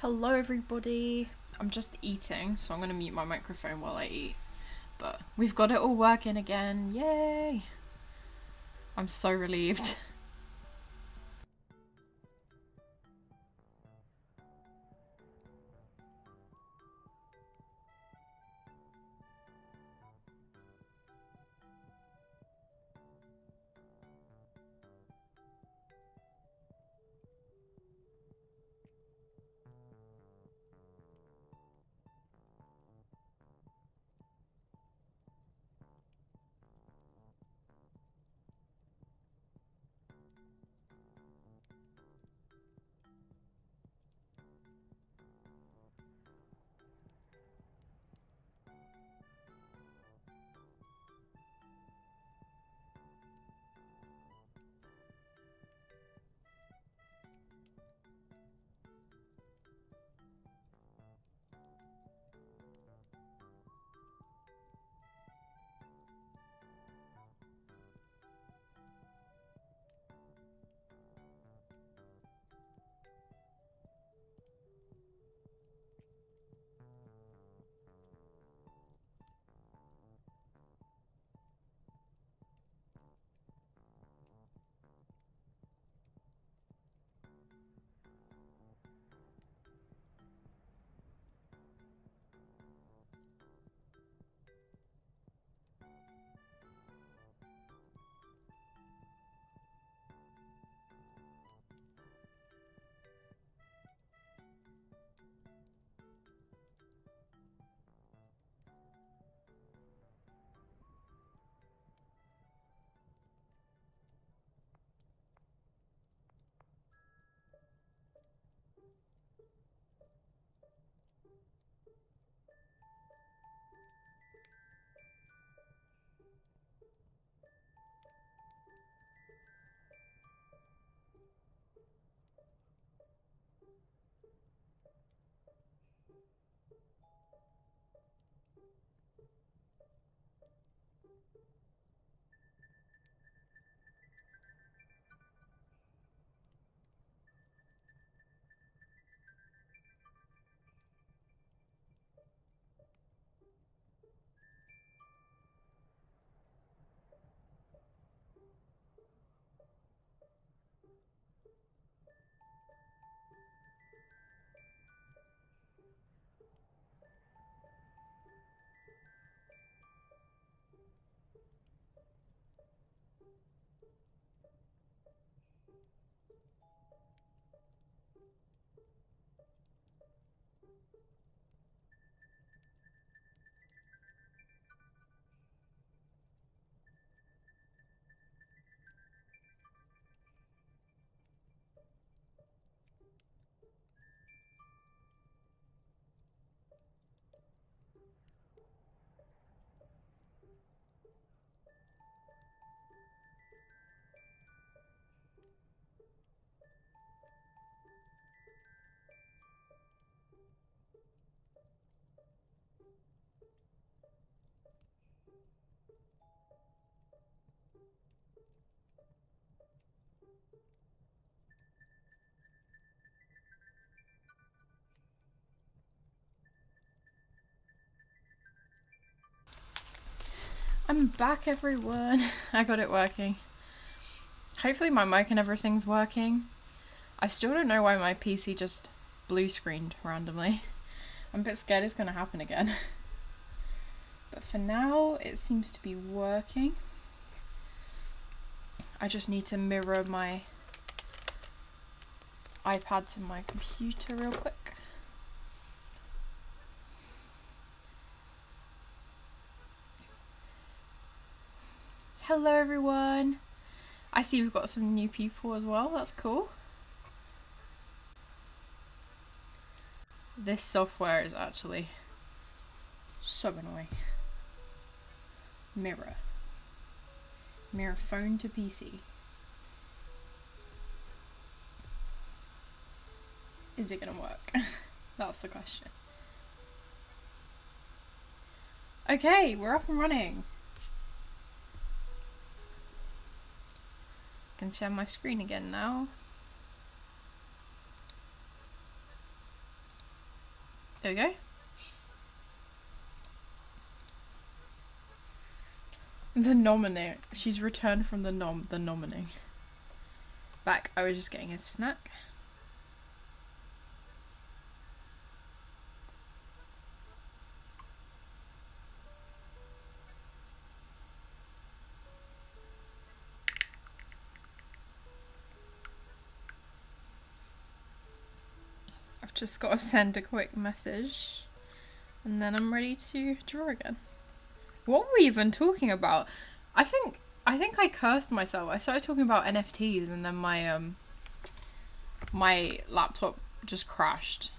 Hello everybody. I'm just eating, so I'm gonna mute my microphone while I eat. But we've got it all working again. Yay! I'm so relieved. I'm back, everyone. I got it working. Hopefully my mic and everything's working. I still don't know why my PC just blue screened randomly. I'm a bit scared it's gonna happen again. But for now, it seems to be working. I just need to mirror my iPad to my computer real quick. Hello everyone. I see we've got some new people as well, that's cool. This software is actually so annoying. Mirror. Mirror phone to PC. Is it gonna work? That's the question. Okay, we're up and running. I can share my screen again now. There we go. The nominee. She's returned from the nominee. Back, I was just getting a snack. I've just got to send a quick message and then I'm ready to draw again. What were we even talking about? I think I cursed myself. I started talking about NFTs and then my my laptop just crashed.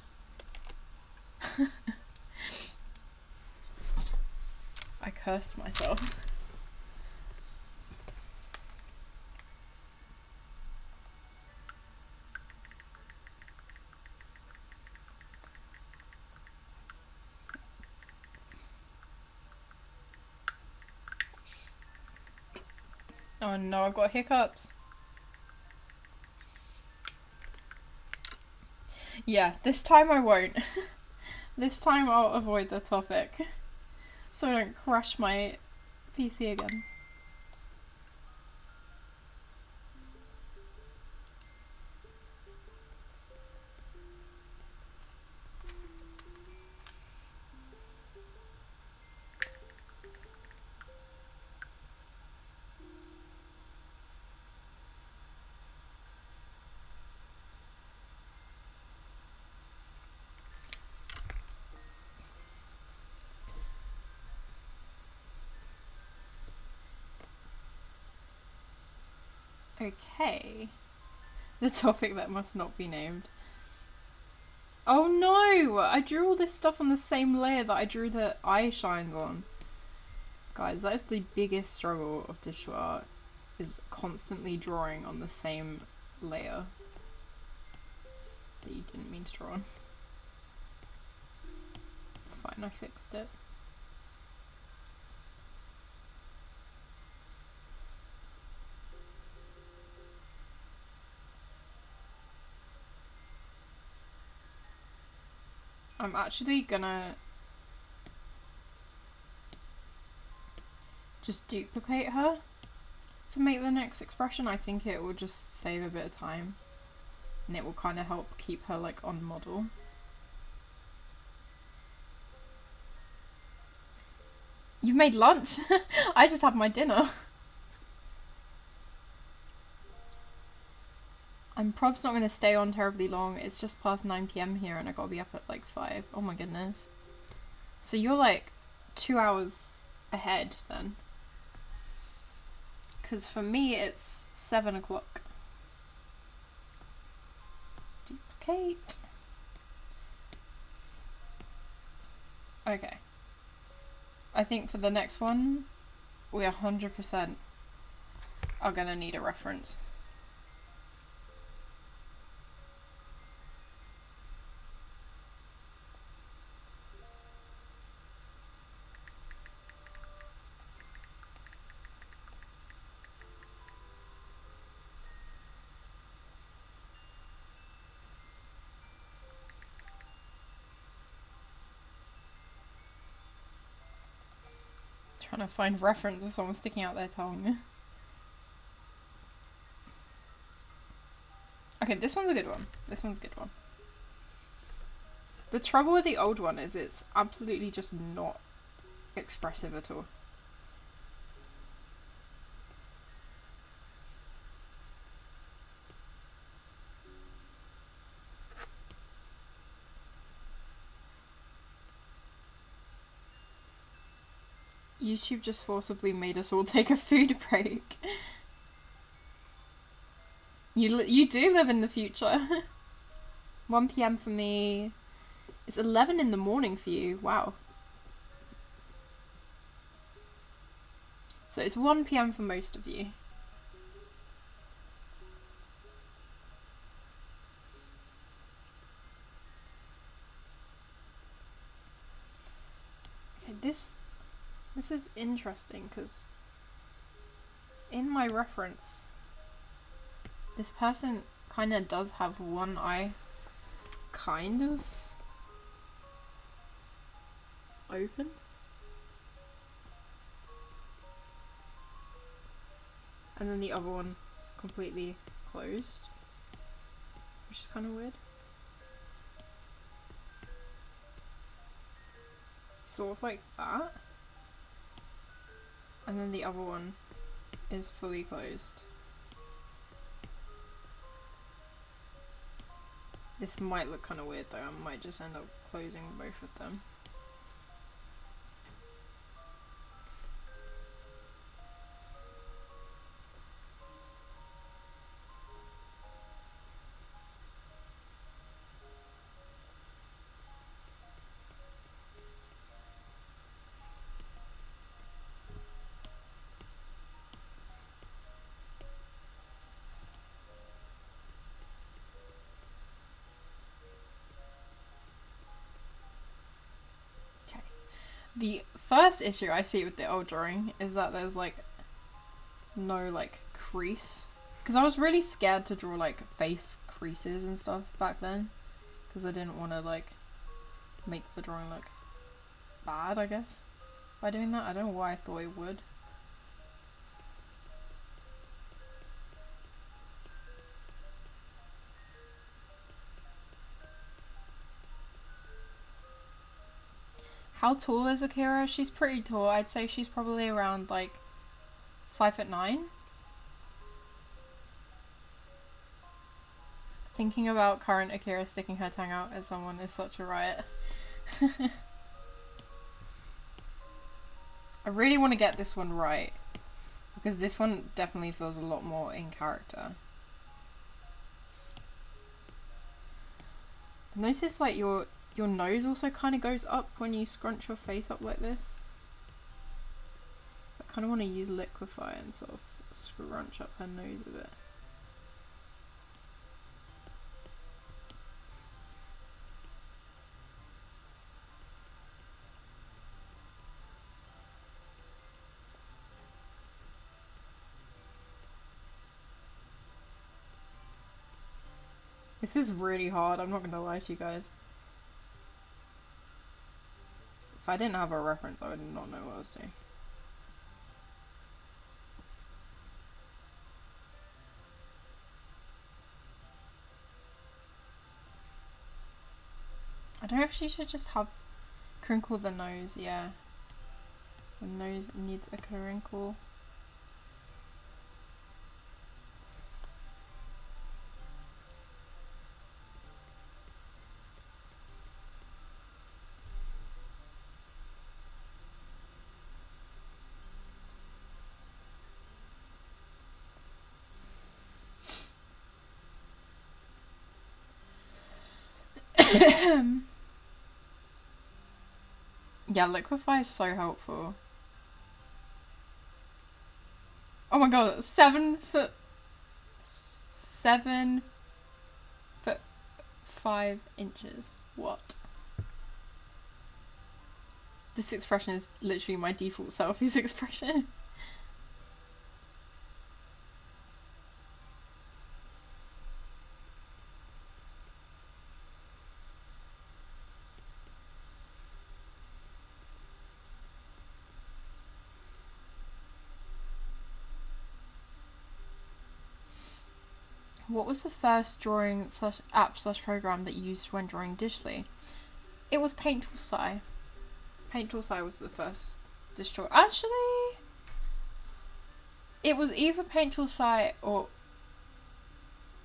I cursed myself. Oh no, I've got hiccups. Yeah, this time I won't. This time I'll avoid the topic so I don't crash my PC again. Okay. The topic that must not be named. Oh no! I drew all this stuff on the same layer that I drew the eye shines on. Guys, that is the biggest struggle of digital art, is constantly drawing on the same layer that you didn't mean to draw on. It's fine, I fixed it. I'm actually gonna just duplicate her to make the next expression. I think it will just save a bit of time and it will kind of help keep her like on model. You've made lunch? I just had my dinner. I'm probably not going to stay on terribly long. It's just past 9 PM here and I gotta be up at like 5. Oh my goodness. So you're like 2 hours ahead then. Because for me it's 7 o'clock. Duplicate. Okay. I think for the next one, we 100% are gonna need a reference. Trying to find reference of someone sticking out their tongue. Okay, this one's a good one. This one's a good one. The trouble with the old one is it's absolutely just not expressive at all. YouTube just forcibly made us all take a food break. You do live in the future. 1 PM for me. It's 11 in the morning for you. Wow. So it's 1 PM for most of you. Okay, this is interesting because in my reference, this person kind of does have one eye kind of open. And then the other one completely closed, which is kind of weird. Sort of like that. And then the other one is fully closed. This might look kind of weird though, I might just end up closing both of them. The first issue I see with the old drawing is that there's like no like crease, because I was really scared to draw like face creases and stuff back then because I didn't want to like make the drawing look bad, I guess, by doing that. I don't know why I thought it would. How tall is Akira? She's pretty tall. I'd say she's probably around like 5'9". Thinking about current Akira sticking her tongue out at someone is such a riot. I really want to get this one right, because this one definitely feels a lot more in character. Notice like your nose also kind of goes up when you scrunch your face up like this. So I kind of want to use liquify and sort of scrunch up her nose a bit. This is really hard, I'm not going to lie to you guys. If I didn't have a reference, I would not know what I was doing. I don't know if she should just have crinkle the nose, yeah. The nose needs a crinkle. Yeah, liquify is so helpful. Oh my god, 7 foot 5 inches. What? This expression is literally my default selfie's expression. What was the first drawing app/program that you used when drawing digitally? It was Paint Tool. Paint Tool was the first distro. Actually, it was either Paint Tool or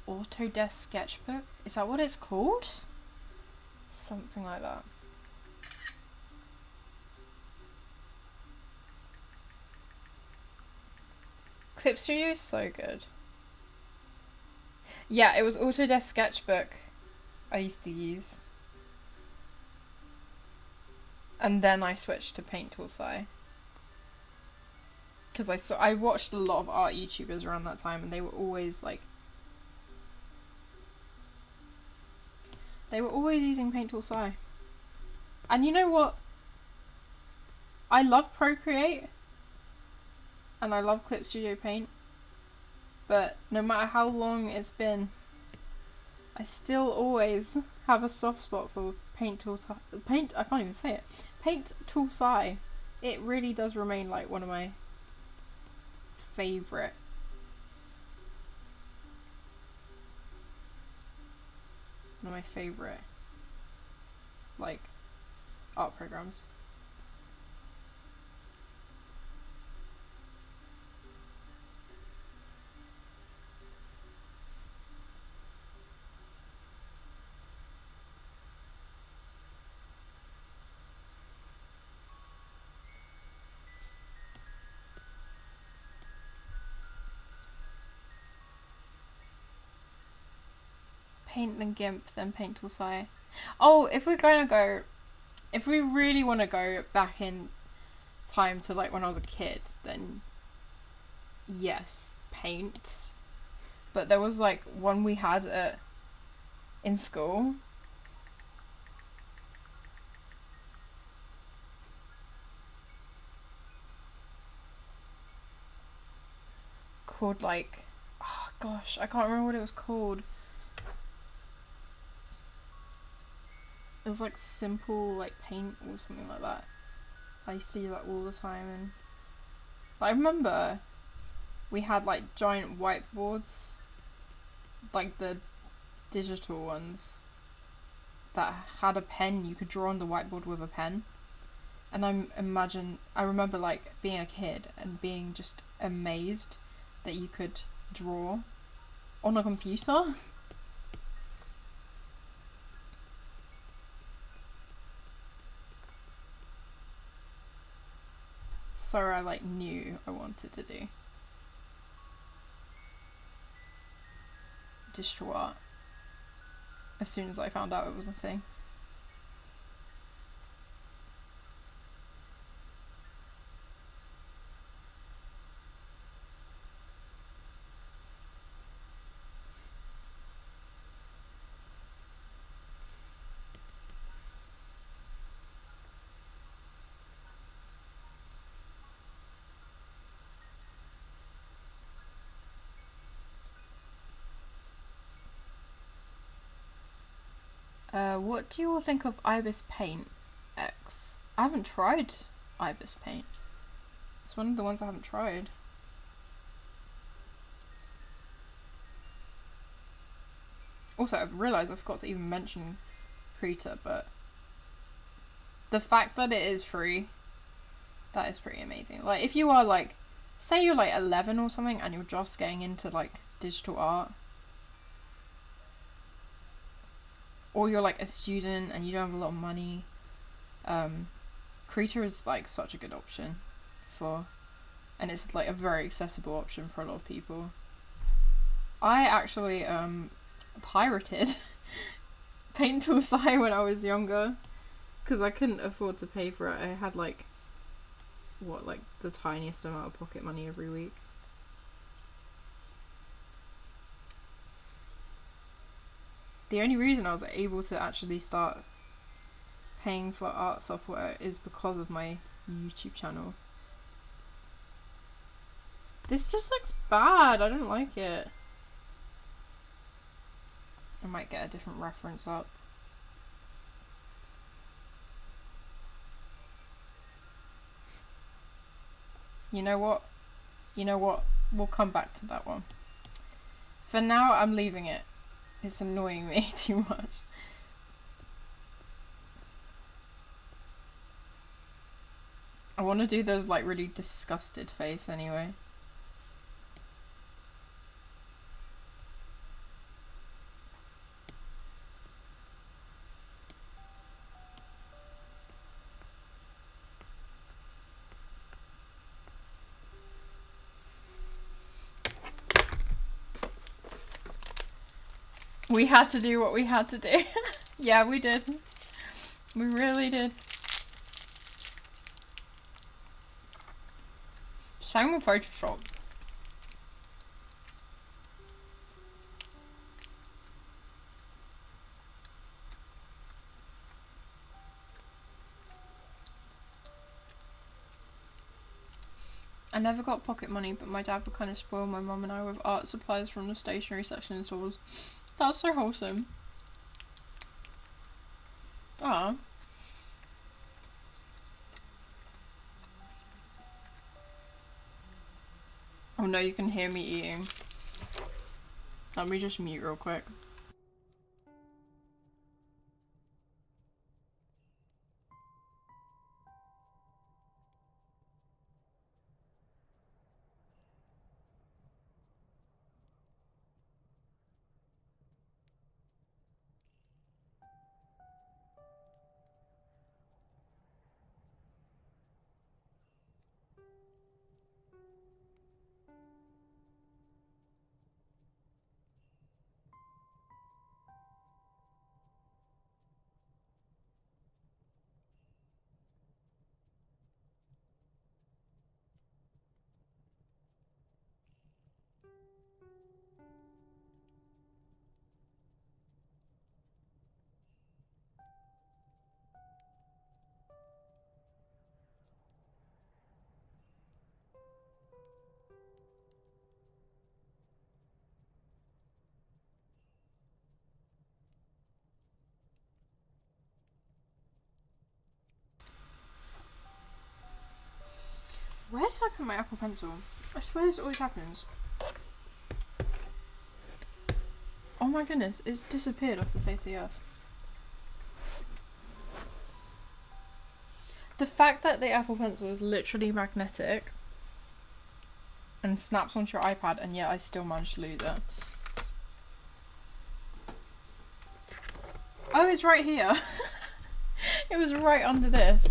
Autodesk Sketchbook. Is that what it's called? Something like that. Clip Studio is so good. Yeah, it was Autodesk Sketchbook I used to use. And then I switched to Paint Tool SAI. Because I watched a lot of art YouTubers around that time, and they were always like... They were always using Paint Tool SAI. And you know what? I love Procreate. And I love Clip Studio Paint. But no matter how long it's been, I still always have a soft spot for Paint Tool SAI. It really does remain like one of my favourite like art programs. Paint then GIMP, then Paint Tool SAI. Oh, if we really want to go back in time to like when I was a kid, then yes, Paint. But there was like one we had in school. Called like, oh gosh, I can't remember what it was called. It was like Simple like Paint or something like that. I used to do that all the time, and I remember we had like giant whiteboards, like the digital ones that had a pen. You could draw on the whiteboard with a pen. And I remember like being a kid and being just amazed that you could draw on a computer. So I like knew I wanted to do digital art as soon as I found out it was a thing. What do you all think of Ibis Paint X? I haven't tried Ibis Paint. It's one of the ones I haven't tried. Also, I've realised I forgot to even mention Krita, but the fact that it is free, that is pretty amazing. Like, if you are like, say you're like 11 or something and you're just getting into like digital art, or you're like a student and you don't have a lot of money, Krita is like such a good option and it's like a very accessible option for a lot of people. I actually pirated Paint Tool SAI when I was younger because I couldn't afford to pay for it. I had like the tiniest amount of pocket money every week. The only reason I was able to actually start paying for art software is because of my YouTube channel. This just looks bad. I don't like it. I might get a different reference up. You know what? We'll come back to that one. For now, I'm leaving it. It's annoying me too much. I want to do the like really disgusted face anyway. We had to do what we had to do. Yeah, we did. We really did. Same with Photoshop. I never got pocket money, but my dad would kind of spoil my mum and I with art supplies from the stationery section in stores. That's so wholesome. Ah. Oh no, you can hear me eating. Let me just mute real quick. Where did I put my Apple Pencil? I swear this always happens. Oh my goodness, it's disappeared off the face of the earth. The fact that the Apple Pencil is literally magnetic and snaps onto your iPad, and yet I still managed to lose it. Oh, it's right here. It was right under this.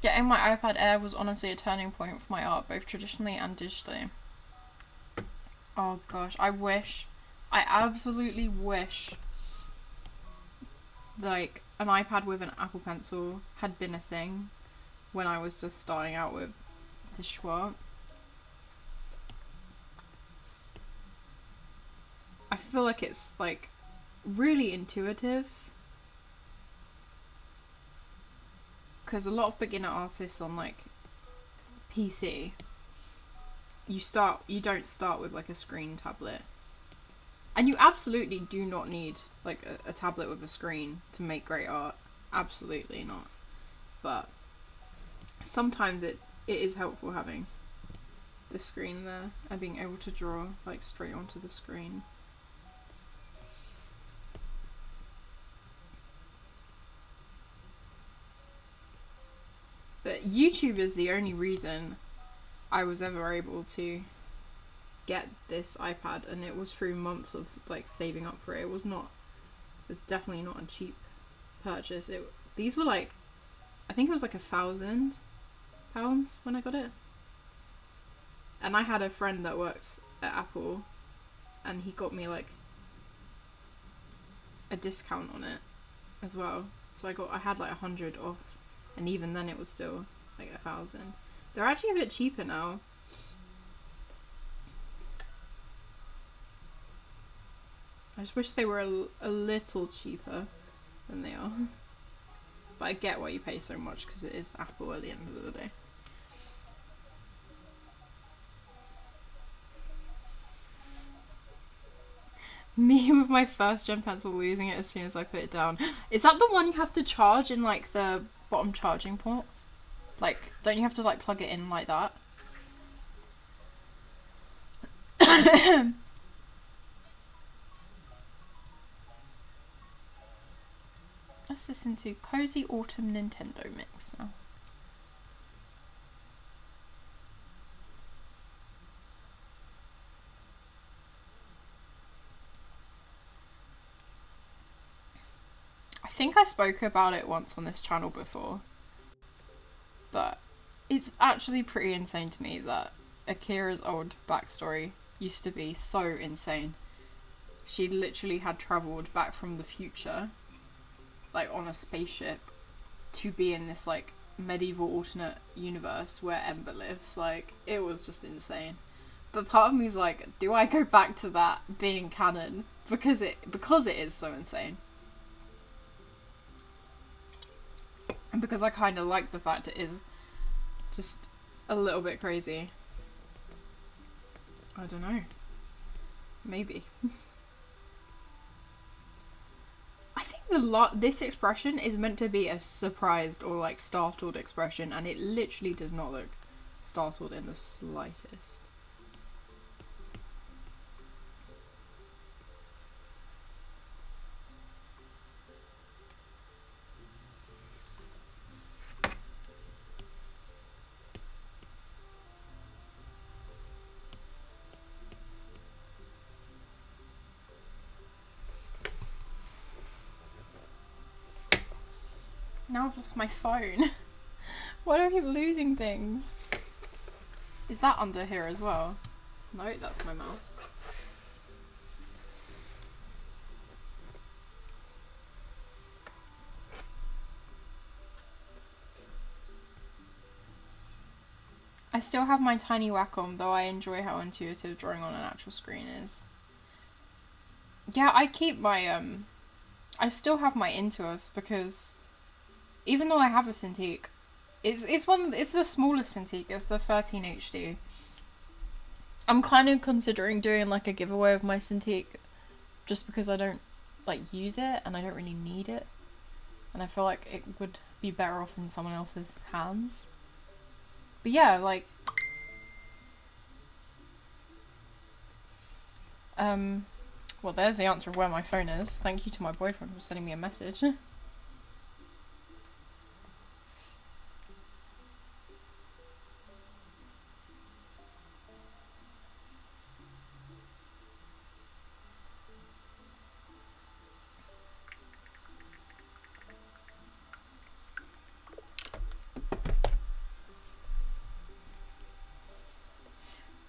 Getting my iPad Air was honestly a turning point for my art, both traditionally and digitally. Oh gosh, I absolutely wish, like, an iPad with an Apple Pencil had been a thing when I was just starting out with the Schwab. I feel like it's, like, really intuitive. Because a lot of beginner artists on, like, PC, you don't start with, like, a screen tablet. And you absolutely do not need, like, a tablet with a screen to make great art. Absolutely not. But sometimes it is helpful having the screen there and being able to draw, like, straight onto the screen. But YouTube is the only reason I was ever able to get this iPad, and it was through months of, like, saving up for it. It was definitely not a cheap purchase. These were, like, I think it was like £1,000 when I got it. And I had a friend that worked at Apple, and he got me, like, a discount on it as well. So I had like 100 off. And even then it was still like 1,000. They're actually a bit cheaper now. I just wish they were a little cheaper than they are. But I get why you pay so much, because it is Apple at the end of the day. Me with my first Gen pencil, losing it as soon as I put it down. Is that the one you have to charge in, like, the bottom charging port? Like, don't you have to, like, plug it in like that? Let's listen to Cozy Autumn Nintendo Mix now. I think I spoke about it once on this channel before, but it's actually pretty insane to me that Akira's old backstory used to be so insane. She literally had travelled back from the future, like on a spaceship, to be in this like medieval alternate universe where Ember lives. Like, it was just insane. But part of me is like, do I go back to that being canon? Because it is so insane. And because I kind of like the fact it is just a little bit crazy. I don't know. Maybe. I think this expression is meant to be a surprised or like startled expression, and it literally does not look startled in the slightest. Now I've lost my phone. Why do I keep losing things? Is that under here as well? No, that's my mouse. I still have my tiny Wacom, though I enjoy how intuitive drawing on an actual screen is. Yeah, I keep my, I still have my Intuos because even though I have a Cintiq, it's the smallest Cintiq, it's the 13 HD. I'm kind of considering doing like a giveaway of my Cintiq just because I don't like use it and I don't really need it. And I feel like it would be better off in someone else's hands. But yeah, like well, there's the answer of where my phone is. Thank you to my boyfriend for sending me a message.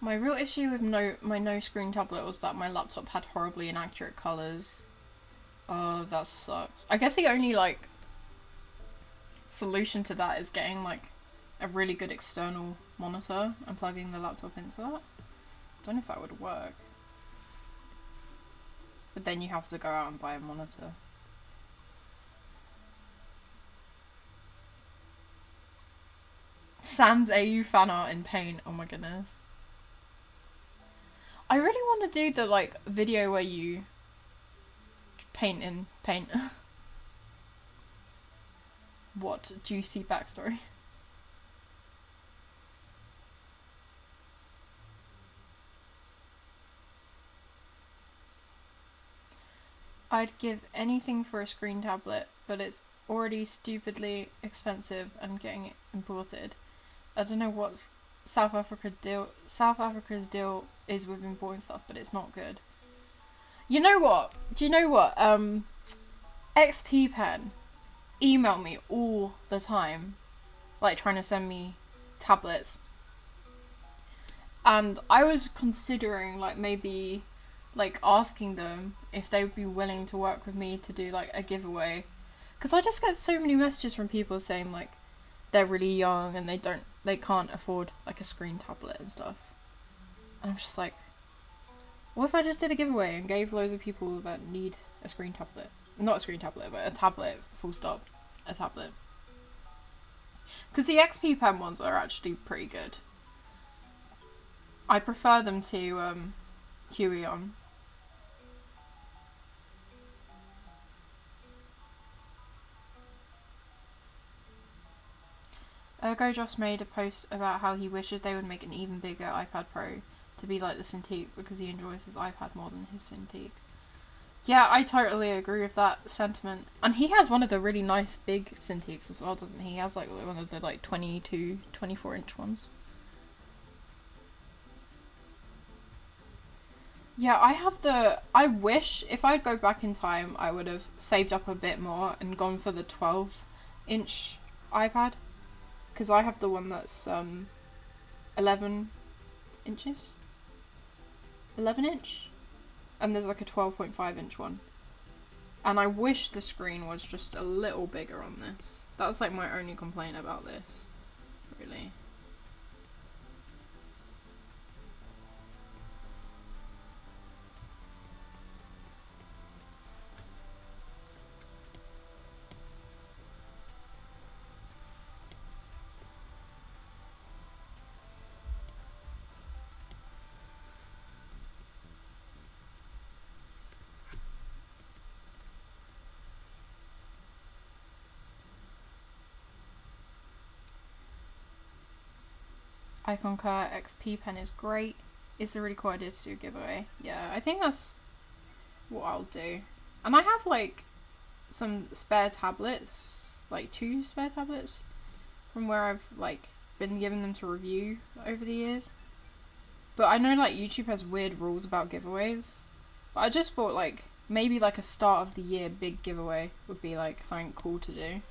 My real issue with my no screen tablet was that my laptop had horribly inaccurate colours. Oh, that sucks. I guess the only like solution to that is getting like a really good external monitor and plugging the laptop into that. Don't know if that would work. But then you have to go out and buy a monitor. Sans AU fan art in paint. Oh my goodness. I really want to do the like video where you paint in paint. What juicy backstory. I'd give anything for a screen tablet, but it's already stupidly expensive and getting imported. I don't know what South Africa's deal is with importing stuff, but it's not good. You know what? Do you know what? XP Pen email me all the time, like trying to send me tablets. And I was considering like maybe like asking them if they would be willing to work with me to do like a giveaway. Because I just get so many messages from people saying like they're really young and they can't afford like a screen tablet and stuff. And I'm just like, what if I just did a giveaway and gave loads of people that need a screen tablet? Not a screen tablet, but a tablet, full stop. A tablet. Because the XP Pen ones are actually pretty good. I prefer them to Huion. Ergo just made a post about how he wishes they would make an even bigger iPad Pro to be like the Cintiq because he enjoys his iPad more than his Cintiq. Yeah, I totally agree with that sentiment. And he has one of the really nice big Cintiqs as well, doesn't he? He has like one of the like 22, 24-inch ones. Yeah, I wish if I'd go back in time, I would have saved up a bit more and gone for the 12-inch iPad. Because I have the one that's 11 inches. 11-inch, and there's like a 12.5-inch one. And I wish the screen was just a little bigger on this. That's like my only complaint about this, really. I concur, XP pen is great. It's a really cool idea to do a giveaway. Yeah, I think that's what I'll do. And I have like some spare tablets, like 2 spare tablets from where I've like been given them to review over the years. But I know like YouTube has weird rules about giveaways. But I just thought like maybe like a start of the year big giveaway would be like something cool to do.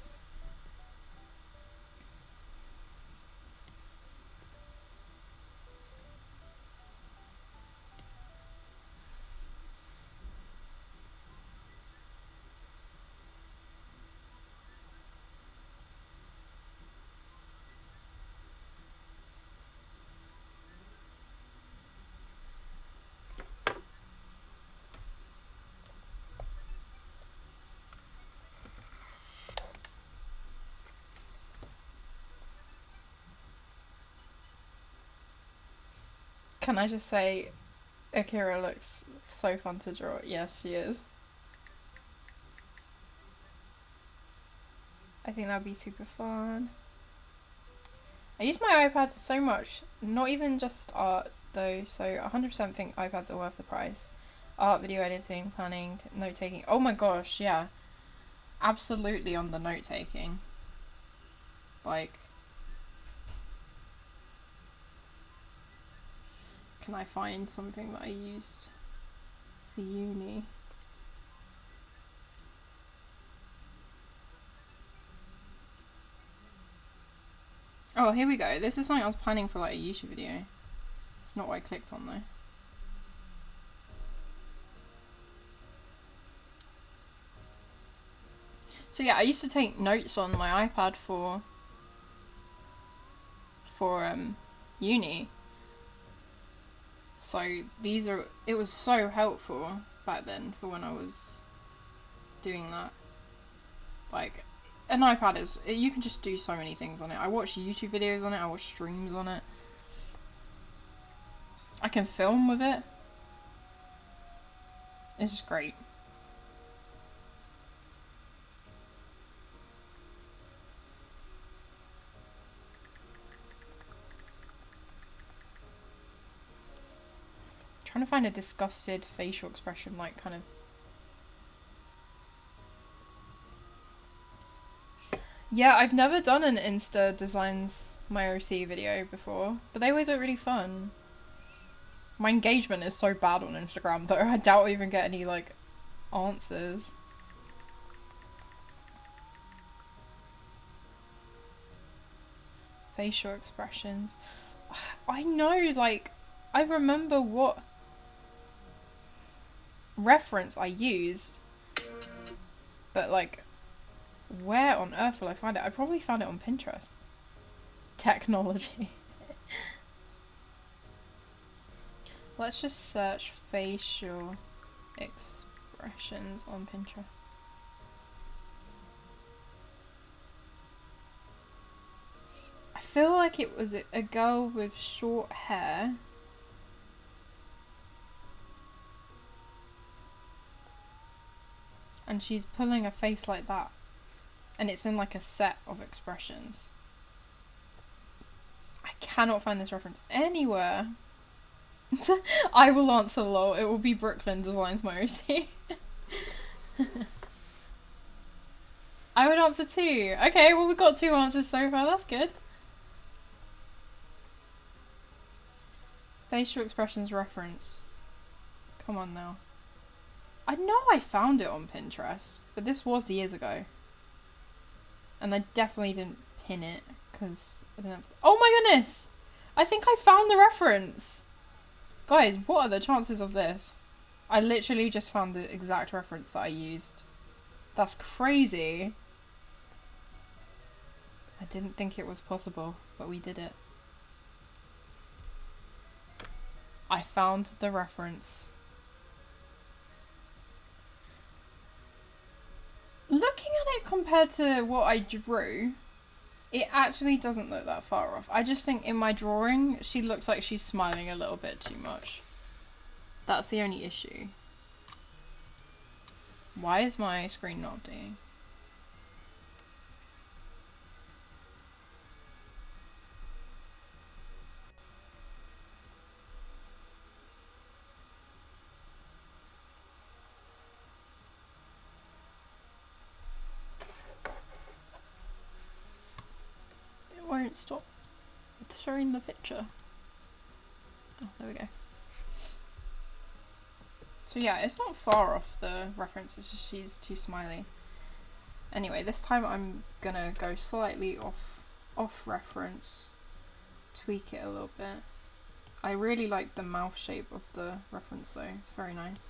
Can I just say, Akira looks so fun to draw. Yes, she is. I think that would be super fun. I use my iPad so much, not even just art though, so 100% think iPads are worth the price. Art, video editing, planning, note taking. Oh my gosh, yeah. Absolutely on the note taking. Like, can I find something that I used for uni? Oh, here we go. This is something I was planning for like a YouTube video. It's not what I clicked on though. So yeah, I used to take notes on my iPad for uni. So these are, it was so helpful back then for when I was doing that. Like, an iPad is, you can just do so many things on it. I watch YouTube videos on it, I watch streams on it. I can film with it. It's just great. Trying to find a disgusted facial expression, like kind of. Yeah, I've never done an Insta Designs My OC video before, but they always look really fun. My engagement is so bad on Instagram though, I doubt I even get any like answers. Facial expressions. I know, like, I remember what reference I used, but like, where on earth will I find it? I probably found it on Pinterest. Technology. Let's just search facial expressions on Pinterest. I feel like it was a girl with short hair. And she's pulling a face like that. And it's in like a set of expressions. I cannot find this reference anywhere. I will answer lol. It will be Brooklyn Designs My OC. I would answer 2. Okay, well we've got 2 answers so far. That's good. Facial expressions reference. Come on now. I know I found it on Pinterest, but this was years ago. And I definitely didn't pin it, because I didn't have to. Oh my goodness! I think I found the reference! Guys, what are the chances of this? I literally just found the exact reference that I used. That's crazy. I didn't think it was possible, but we did it. I found the reference. Looking at it compared to what I drew, it actually doesn't look that far off. I just think in my drawing, she looks like she's smiling a little bit too much. That's the only issue. Why is my screen not updating? It won't stop showing the picture. Oh, there we go. So yeah, it's not far off the reference, it's just she's too smiley. Anyway, this time I'm gonna go slightly off reference, tweak it a little bit. I really like the mouth shape of the reference though, it's very nice.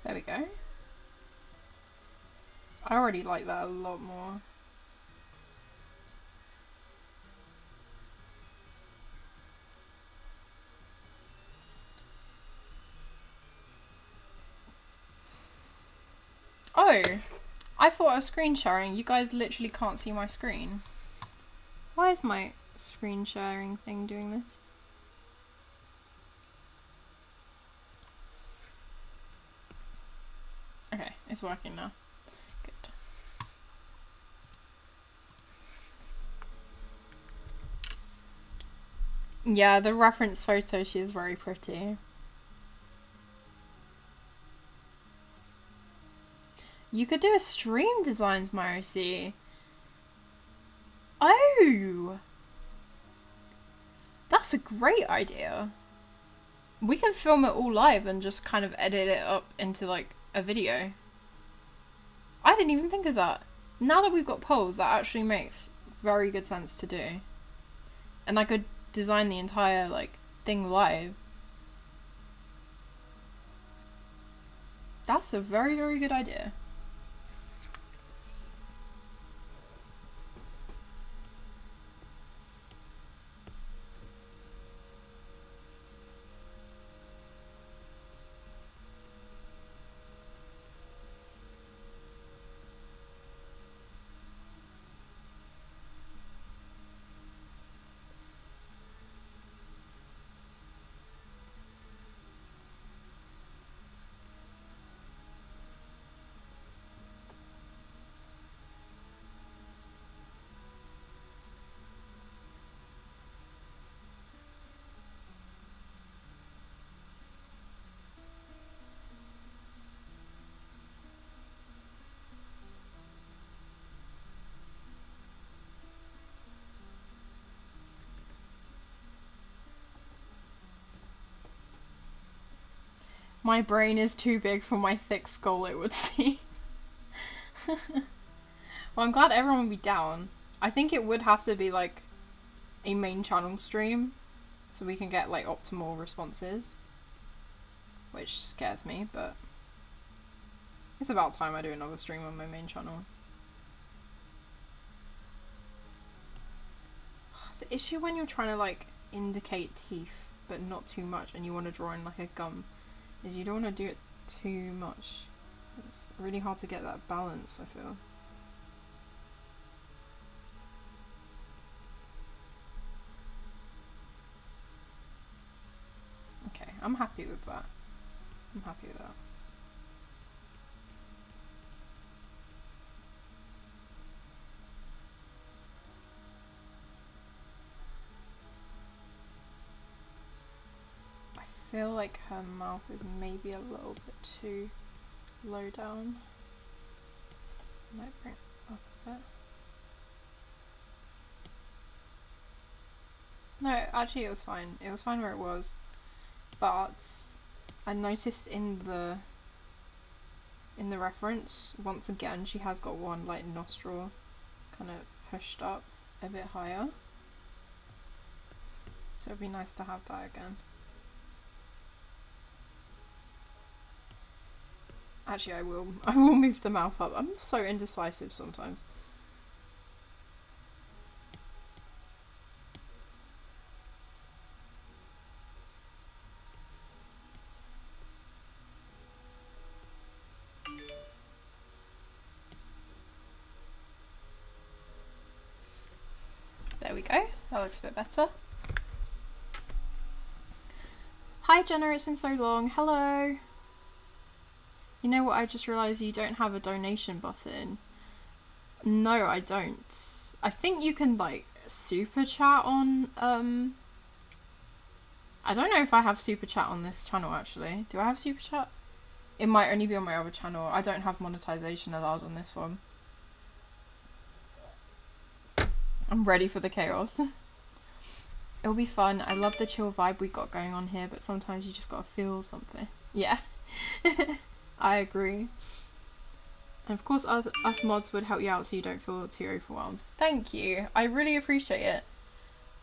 There we go. I already like that a lot more. Oh, I thought I was screen sharing. You guys literally can't see my screen. Why is my screen sharing thing doing this? Okay, it's working now. Good. Yeah, the reference photo, she is very pretty. You could do a stream designs, Marcy. Oh! That's a great idea. We can film it all live and just kind of edit it up into like a video. I didn't even think of that. Now that we've got polls, that actually makes very good sense to do. And I could design the entire like thing live. That's a very, very good idea. My brain is too big for my thick skull, it would seem. Well, I'm glad everyone will be down. I think it would have to be like a main channel stream so we can get like optimal responses, which scares me, but it's about time I do another stream on my main channel. The issue when you're trying to like indicate teeth but not too much and you want to draw in like a gum is you don't want to do it too much. It's really hard to get that balance, I feel. Okay, I'm happy with that. I'm happy with that. I feel like her mouth is maybe a little bit too low down. Might bring it up a bit. No, actually it was fine. It was fine where it was. But I noticed in the reference, once again, she has got one like nostril kind of pushed up a bit higher. So it'd be nice to have that again. Actually, I will move the mouth up. I'm so indecisive sometimes. There we go. That looks a bit better. Hi Jenna, it's been so long. Hello. You know what, I just realised you don't have a donation button. No, I don't. I think you can like super chat on I don't know if I have super chat on this channel actually. Do I have super chat? It might only be on my other channel. I don't have monetization allowed on this one. I'm ready for the chaos. It'll be fun. I love the chill vibe we got going on here, but sometimes you just gotta feel something. Yeah. I agree. And of course us mods would help you out so you don't feel too overwhelmed. Thank you. I really appreciate it.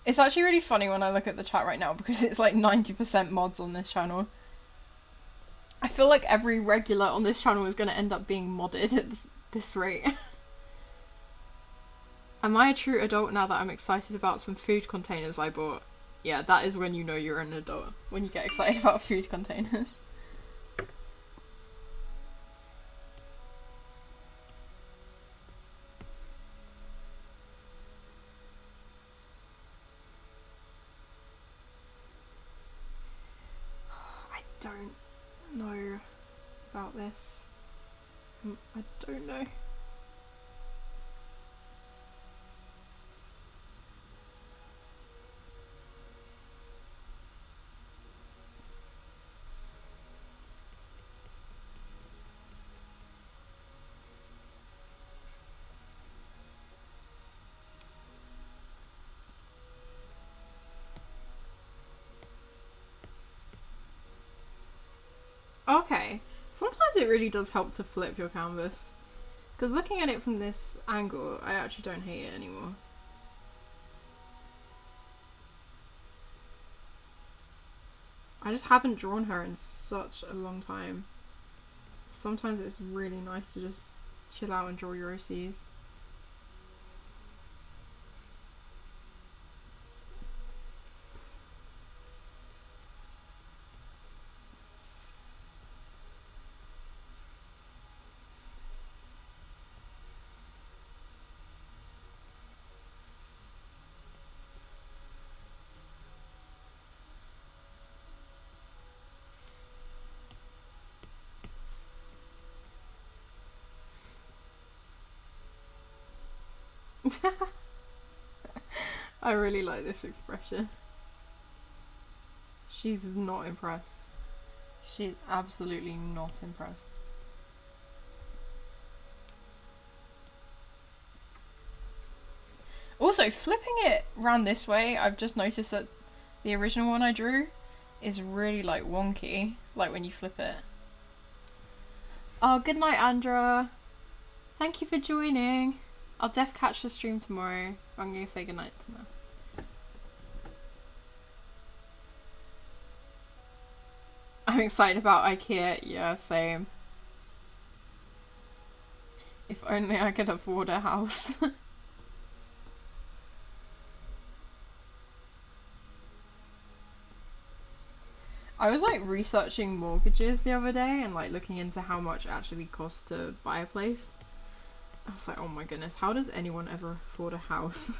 It's actually really funny when I look at the chat right now because it's like 90% mods on this channel. I feel like every regular on this channel is going to end up being modded at this rate. Am I a true adult now that I'm excited about some food containers I bought? Yeah, that is when you know you're an adult. When you get excited about food containers. I don't know about this. I don't know. Okay, sometimes it really does help to flip your canvas. Because looking at it from this angle, I actually don't hate it anymore. I just haven't drawn her in such a long time. Sometimes it's really nice to just chill out and draw your OCs. I really like this expression. She's not impressed. She's absolutely not impressed. Also, flipping it round this way, I've just noticed that the original one I drew is really like wonky, like when you flip it. Oh, good night, Andra. Thank you for joining. I'll catch the stream tomorrow. I'm gonna say goodnight now. I'm excited about IKEA. Yeah, same. If only I could afford a house. I was like researching mortgages the other day and like looking into how much it actually costs to buy a place. I was like, oh my goodness, how does anyone ever afford a house?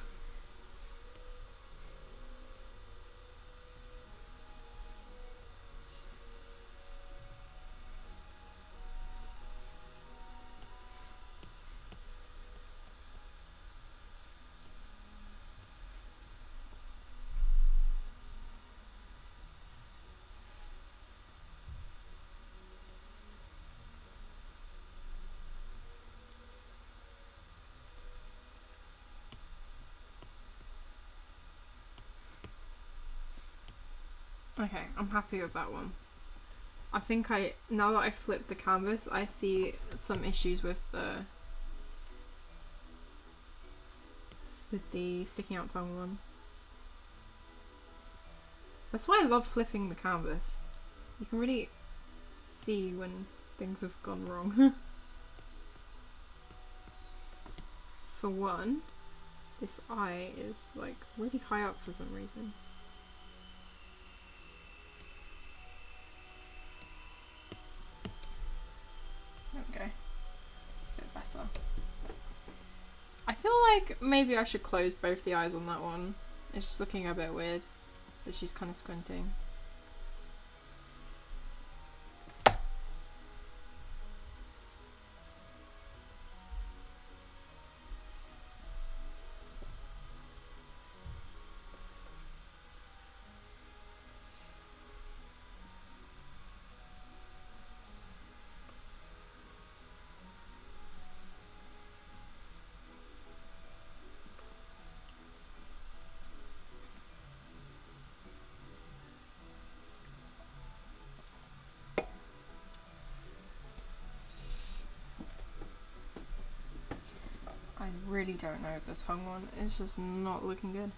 Okay, I'm happy with that one. I think now that I flipped the canvas, I see some issues with the sticking out tongue one. That's why I love flipping the canvas. You can really see when things have gone wrong. For one, this eye is like really high up for some reason. There we go. It's a bit better. I feel like maybe I should close both the eyes on that one. It's just looking a bit weird that she's kind of squinting. I really don't know if the tongue one is just not looking good.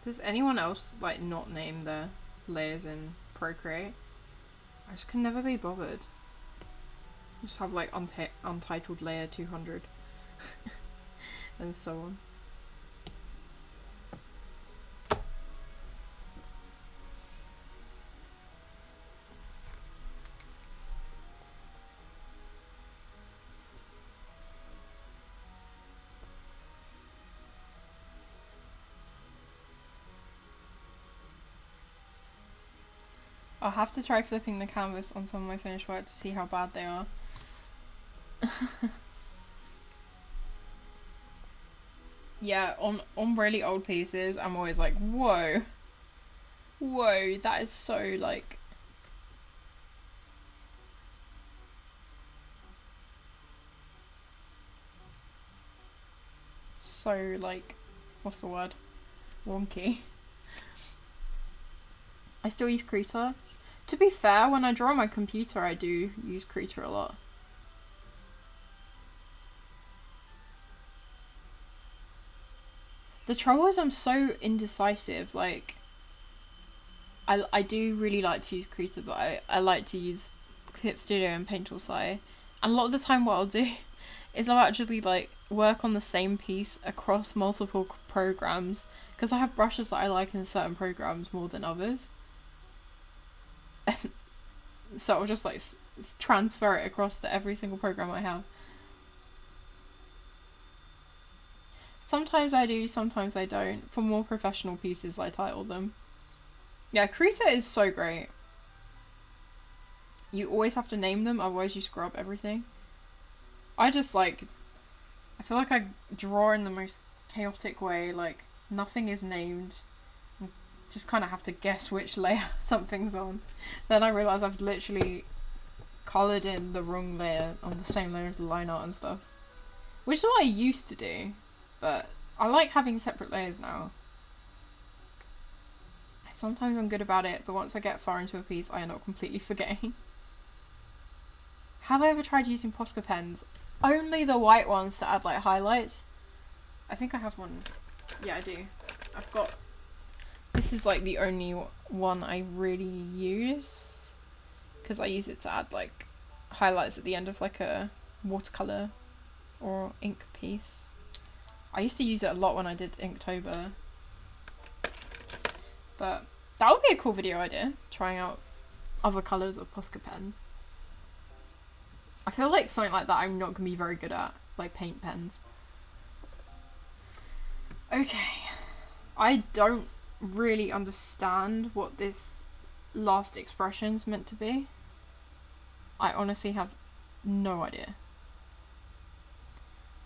Does anyone else like not name their layers in Procreate? I just can never be bothered. Just have like untitled layer 200 and so on. I'll have to try flipping the canvas on some of my finished work to see how bad they are. Yeah, on really old pieces, I'm always like, whoa. Whoa, that is so, like... So, like, what's the word? Wonky. I still use Krita. To be fair, when I draw on my computer, I do use Krita a lot. The trouble is I'm so indecisive, like... I do really like to use Krita, but I like to use Clip Studio and Paint Tool Sai. And a lot of the time what I'll do is I'll actually, like, work on the same piece across multiple programs, because I have brushes that I like in certain programs more than others. So I'll just like transfer it across to every single program I have. Sometimes I do, sometimes I don't. For more professional pieces, I title them. Yeah, Krita is so great. You always have to name them, otherwise you screw up everything. I just like... I feel like I draw in the most chaotic way, like nothing is named. Just kind of have to guess which layer something's on. Then I realise I've literally coloured in the wrong layer on the same layer as the line art and stuff. Which is what I used to do, but I like having separate layers now. Sometimes I'm good about it, but once I get far into a piece, I end up completely forgetting. Have I ever tried using Posca pens? Only the white ones to add like highlights. I think I have one. Yeah, I do. I've got... This is like the only one I really use, because I use it to add like highlights at the end of like a watercolour or ink piece. I used to use it a lot when I did Inktober, but that would be a cool video idea, trying out other colours of Posca pens. I feel like something like that I'm not going to be very good at, like paint pens. Okay, I don't really understand what this last expression's meant to be. I honestly have no idea.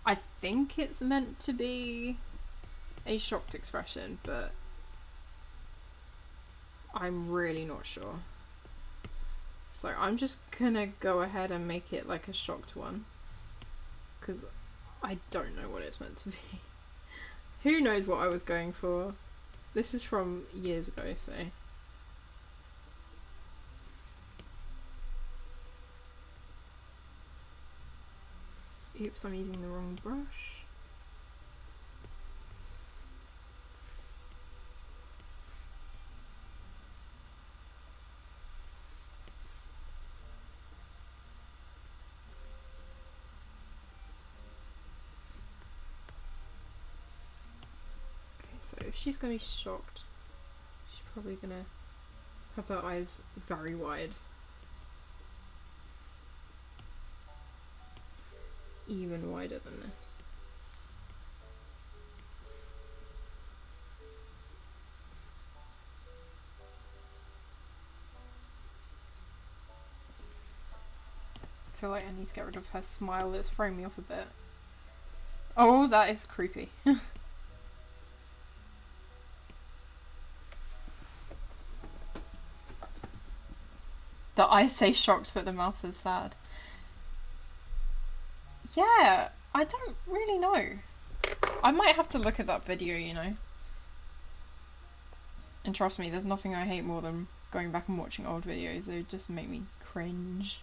I think it's meant to be a shocked expression, but I'm really not sure. So I'm just gonna go ahead and make it like a shocked one, because I don't know what it's meant to be. Who knows what I was going for? This is from years ago, so... Oops, I'm using the wrong brush. Okay, so if she's gonna be shocked, she's probably gonna have her eyes very wide. Even wider than this. I feel like I need to get rid of her smile. It's throwing me off a bit. Oh, that is creepy. The eyes say shocked, but the mouth says sad. Yeah, I don't really know. I might have to look at that video, you know. And trust me, there's nothing I hate more than going back and watching old videos. They just make me cringe.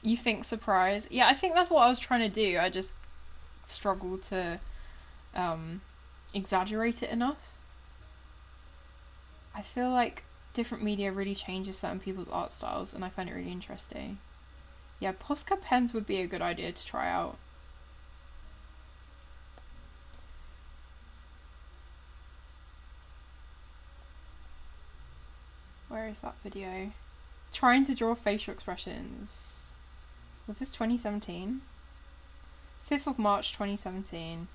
You think surprise? Yeah, I think that's what I was trying to do. I just struggled to exaggerate it enough. I feel like different media really changes certain people's art styles, and I find it really interesting. Yeah, Posca pens would be a good idea to try out. Where is that video? Trying to draw facial expressions. Was this 2017? 5th of March 2017.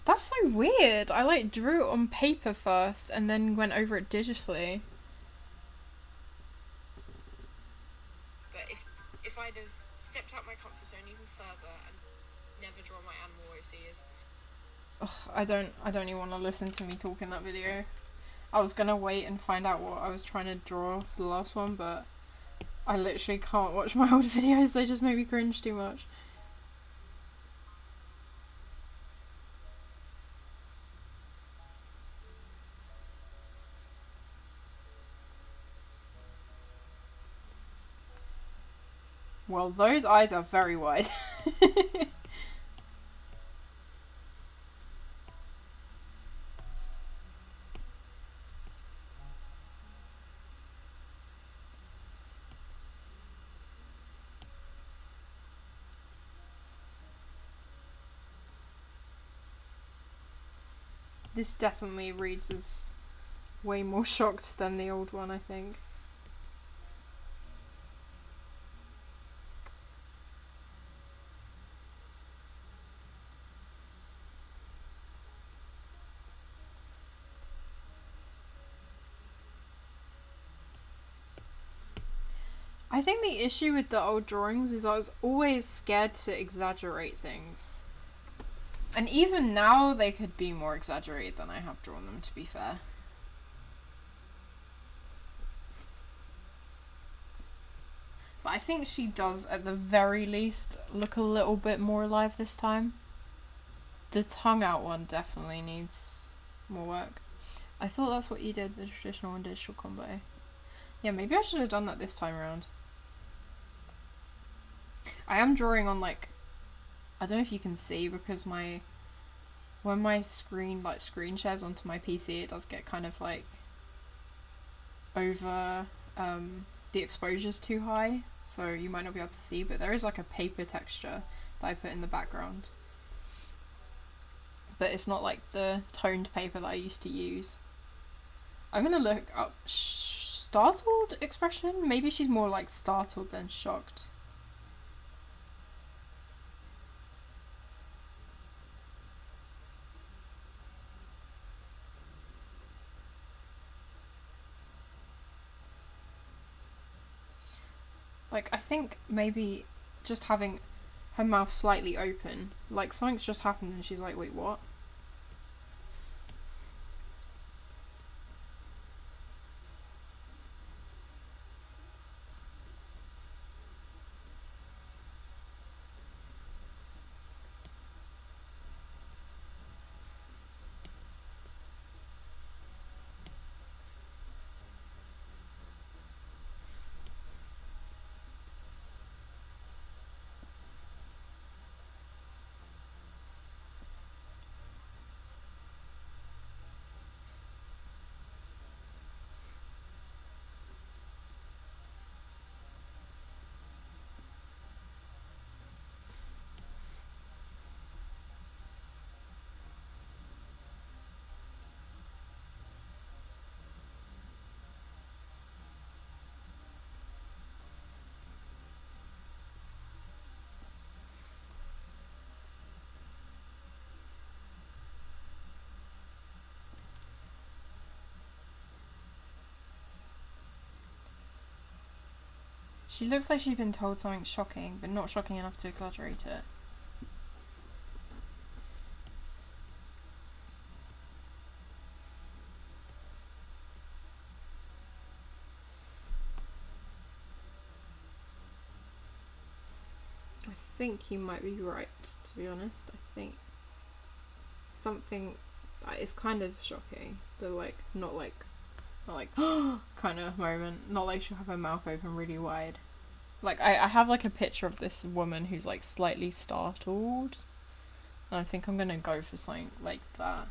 That's so weird. I like drew it on paper first and then went over it digitally. But if I'd have stepped out my comfort zone even further and never drawn my animal OCs. Ugh, I don't even want to listen to me talk in that video. I was gonna wait and find out what I was trying to draw for the last one, but I literally can't watch my old videos. They just make me cringe too much. Well, those eyes are very wide. This definitely reads as way more shocked than the old one, I think. I think the issue with the old drawings is I was always scared to exaggerate things. And even now they could be more exaggerated than I have drawn them, to be fair. But I think she does, at the very least, look a little bit more alive this time. The tongue out one definitely needs more work. I thought that's what you did, the traditional and digital combo. Yeah, maybe I should have done that this time around. I am drawing on, like, I don't know if you can see, because when my screen shares onto my PC, it does get kind of like over, the exposure's too high, so you might not be able to see, but there is like a paper texture that I put in the background. But it's not like the toned paper that I used to use. I'm gonna look up startled expression. Maybe she's more like startled than shocked. Like, I think maybe just having her mouth slightly open, like something's just happened and she's like, wait, what? She looks like she's been told something shocking, but not shocking enough to exaggerate it. I think you might be right, to be honest. I think something that is kind of shocking, but like not like kind of moment. Not like she'll have her mouth open really wide. Like I have like a picture of this woman who's like slightly startled. And I think I'm gonna go for something like that.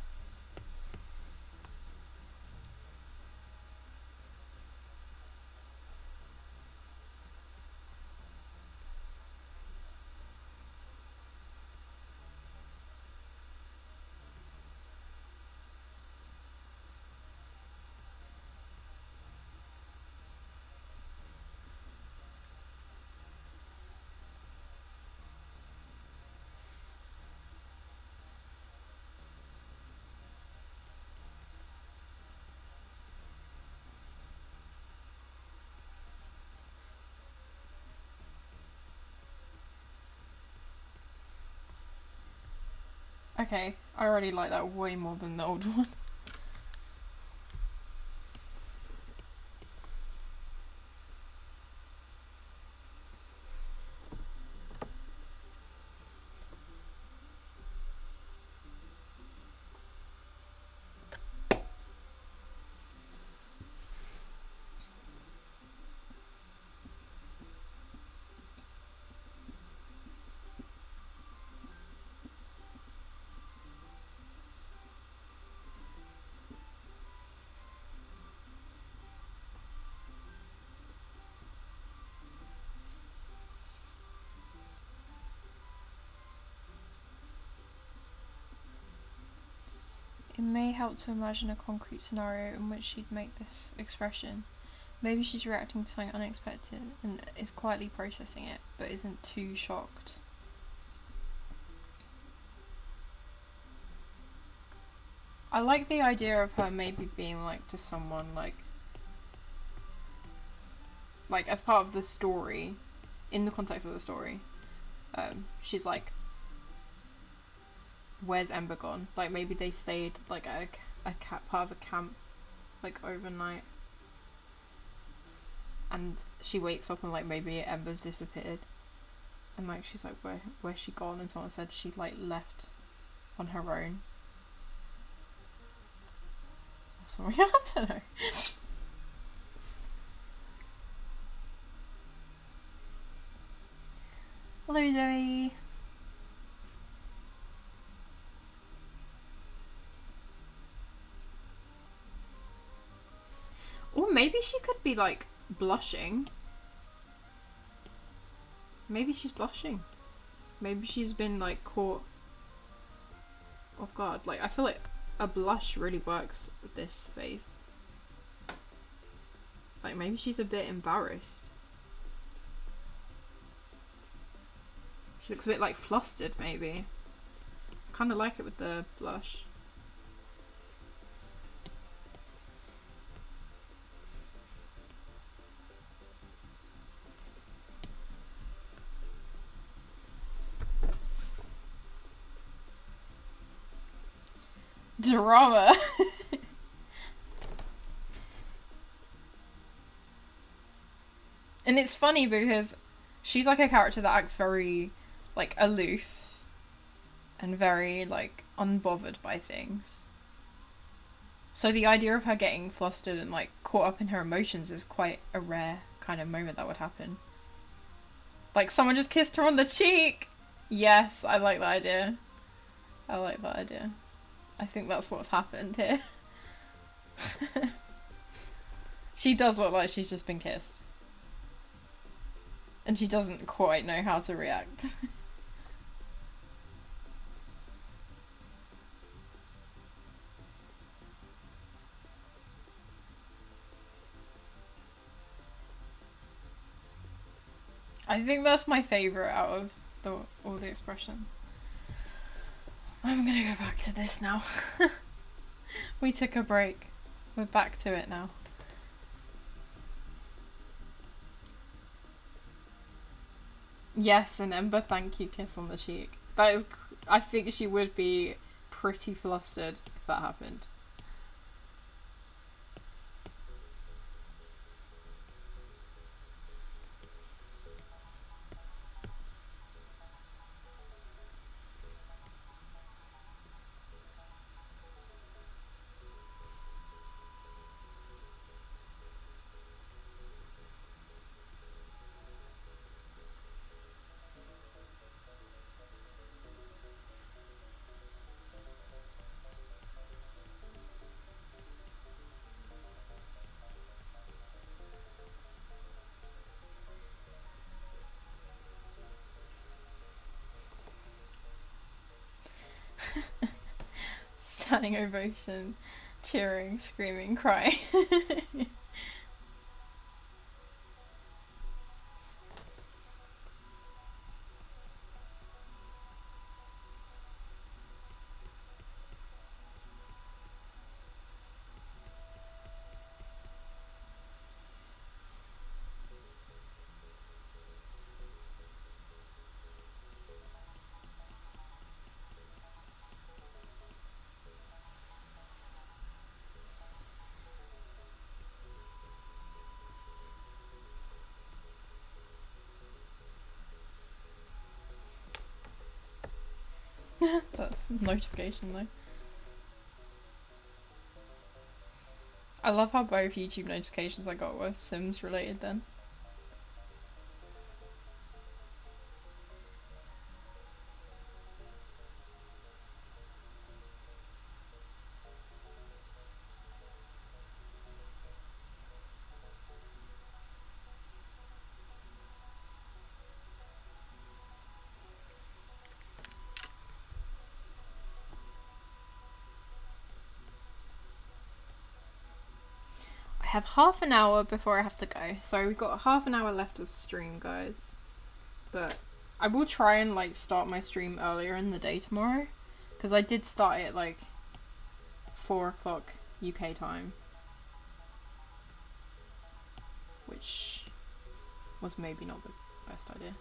Okay, I already like that way more than the old one. It may help to imagine a concrete scenario in which she'd make this expression. Maybe she's reacting to something unexpected and is quietly processing it, but isn't too shocked. I like the idea of her maybe being like to someone like as part of the story, in the context of the story, she's like, where's Ember gone? Like maybe they stayed like at a part of a camp like overnight, and she wakes up and like maybe Ember's disappeared, and like she's like, where's she gone? And someone said she like left on her own or something. I don't know. Hello, Zoe. Or maybe she could be like blushing. Maybe she's blushing. Maybe she's been like caught off guard. Like I feel like a blush really works with this face. Like maybe she's a bit embarrassed. She looks a bit like flustered maybe. Kind of like it with the blush. Drama. And it's funny because she's like a character that acts very, like, aloof and very, like, unbothered by things. So the idea of her getting flustered and, like, caught up in her emotions is quite a rare kind of moment that would happen. Like, someone just kissed her on the cheek! Yes, I like that idea. I like that idea. I think that's what's happened here. She does look like she's just been kissed. And she doesn't quite know how to react. I think that's my favourite out of all the expressions. I'm gonna go back to this now. We took a break. We're back to it now. Yes, an Ember thank you kiss on the cheek. That is, I think she would be pretty flustered if that happened. Standing ovation, cheering, screaming, crying. That's a notification though. I love how both YouTube notifications I got were Sims related then. I have half an hour before I have to go, so we've got half an hour left of stream, guys. But I will try and like start my stream earlier in the day tomorrow, because I did start it like 4 o'clock UK time, which was maybe not the best idea.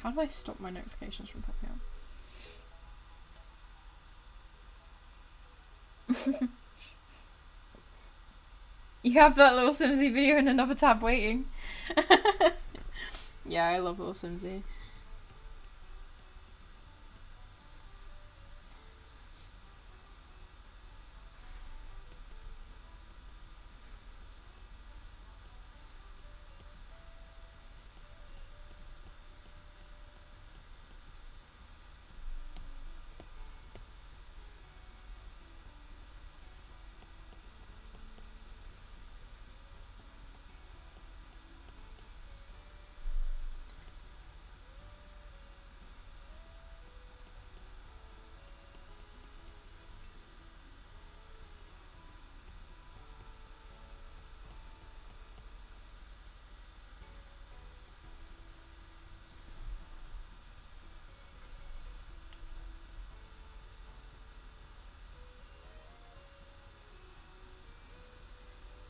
How do I stop my notifications from popping up? You have that little Simsy video in another tab waiting. Yeah, I love little Simsy.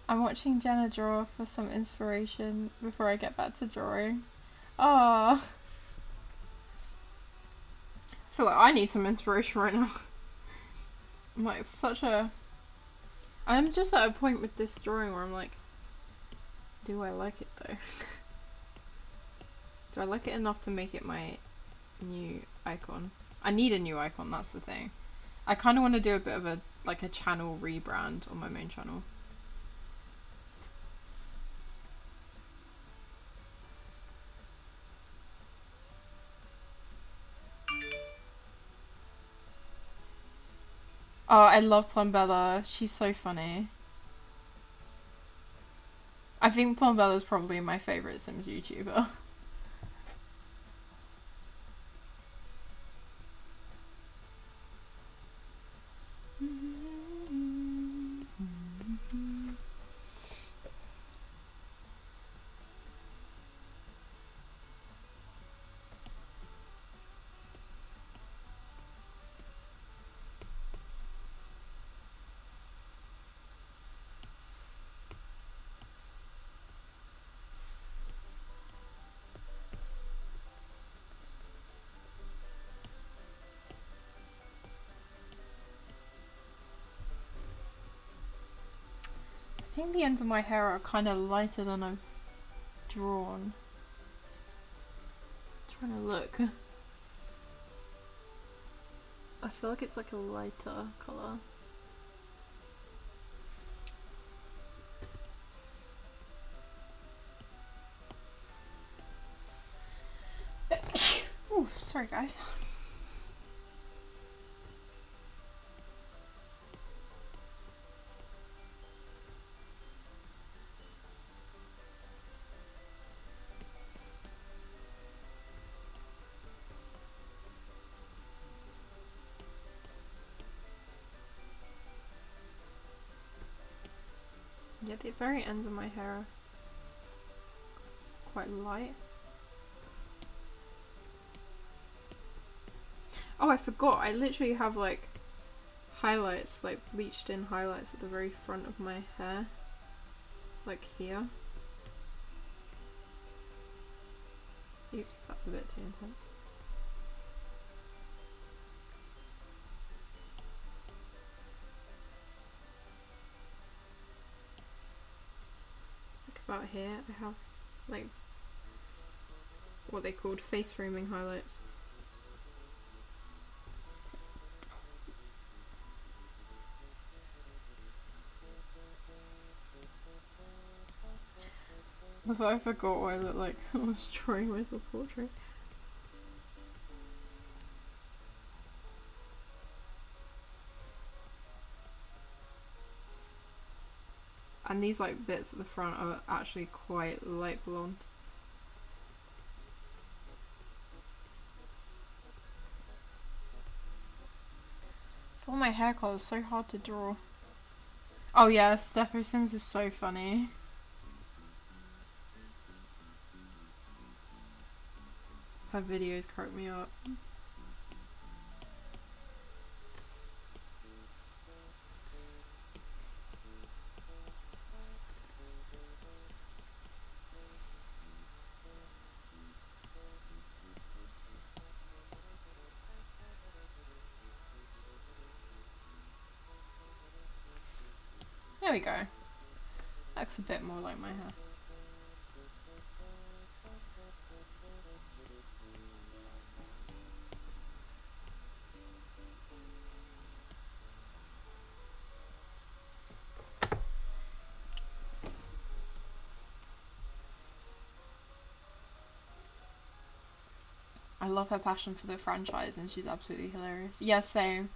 I'm watching Jenna draw for some inspiration before I get back to drawing. Oh, I feel like I need some inspiration right now. I'm like I'm just at a point with this drawing where I'm like, do I like it though? Do I like it enough to make it my new icon? I need a new icon, that's the thing. I kind of want to do a bit of a channel rebrand on my main channel. Oh, I love Plumbella. She's so funny. I think Plumbella's probably my favourite Sims YouTuber. I think the ends of my hair are kind of lighter than I've drawn. I'm trying to look. I feel like it's like a lighter colour. Ooh, sorry guys. Yeah, the very ends of my hair are quite light. Oh, I forgot. I literally have like highlights, like bleached in highlights at the very front of my hair. Like here. Oops, that's a bit too intense. About here I have like what they called face framing highlights. I forgot what I looked like I was drawing my self-portrait. And these like bits at the front are actually quite light blonde. I feel my hair colour is so hard to draw. Oh yeah, Stepho Sims is so funny. Her videos crack me up. There we go. Looks a bit more like my hair. I love her passion for the franchise and she's absolutely hilarious. Yeah, same.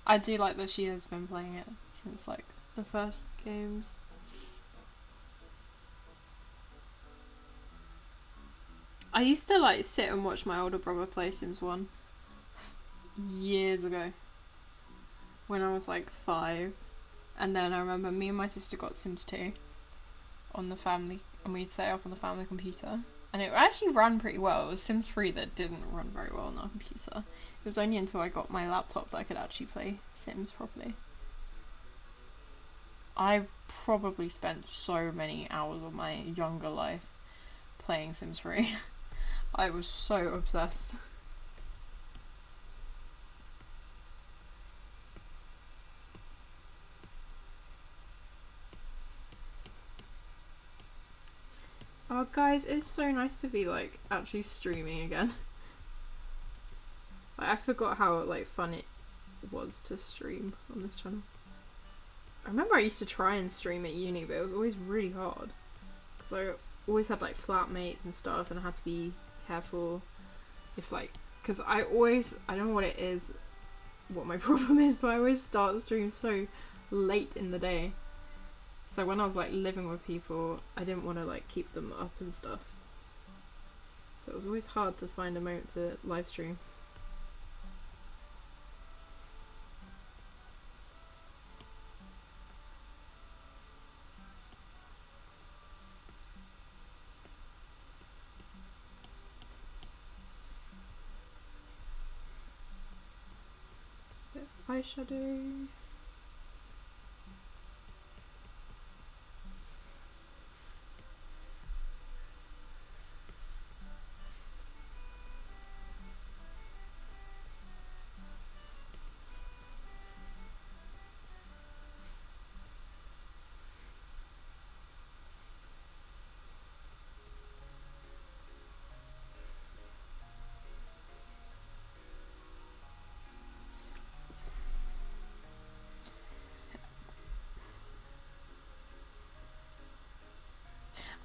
I do like that she has been playing it since like the first games. I used to like sit and watch my older brother play Sims 1 years ago when I was like 5, and then I remember me and my sister got Sims 2 on the family, and we'd set it up on the family computer, and it actually ran pretty well. It was Sims 3 that didn't run very well on our computer. It was only until I got my laptop that I could actually play Sims properly. I probably spent so many hours of my younger life playing Sims 3. I was so obsessed. Oh guys, it's so nice to be like actually streaming again. Like, I forgot how like fun it was to stream on this channel. I remember I used to try and stream at uni, but it was always really hard because I always had like flatmates and stuff, and I had to be careful if like, because I don't know what it is, what my problem is, but I always start the stream so late in the day. So when I was like living with people, I didn't want to like keep them up and stuff. So it was always hard to find a moment to live stream. Eyeshadow.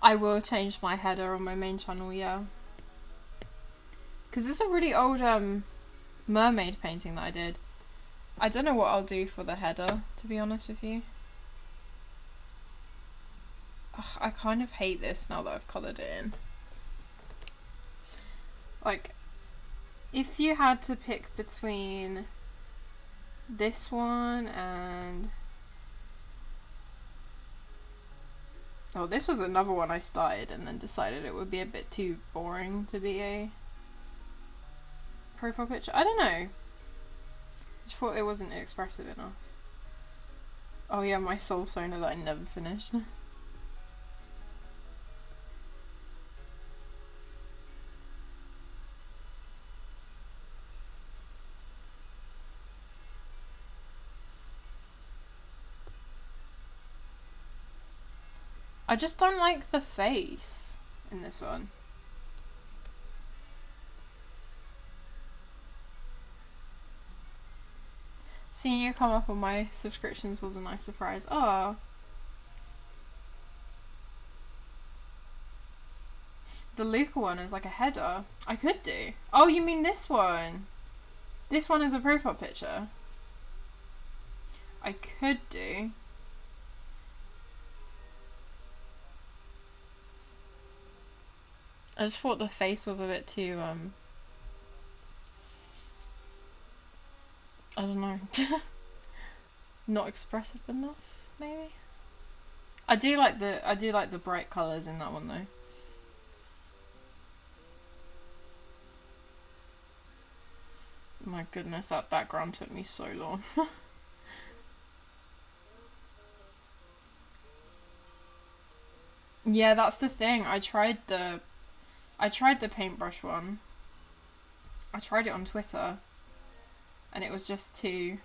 I will change my header on my main channel, yeah. Because it's a really old mermaid painting that I did. I don't know what I'll do for the header, to be honest with you. Ugh, I kind of hate this now that I've coloured it in. Like, if you had to pick between this one and... Oh, this was another one I started and then decided it would be a bit too boring to be a profile picture. I don't know. I just thought it wasn't expressive enough. Oh yeah, my Soul Sona that I never finished. I just don't like the face in this one. Seeing you come up on my subscriptions was a nice surprise. Oh. The Luca one is like a header. I could do. Oh, you mean this one? This one is a profile picture. I could do. I just thought the face was a bit too, I don't know, not expressive enough, maybe? I do like the bright colours in that one though. My goodness, that background took me so long. Yeah, that's the thing. I tried the paintbrush one. I tried it on Twitter and it was just too...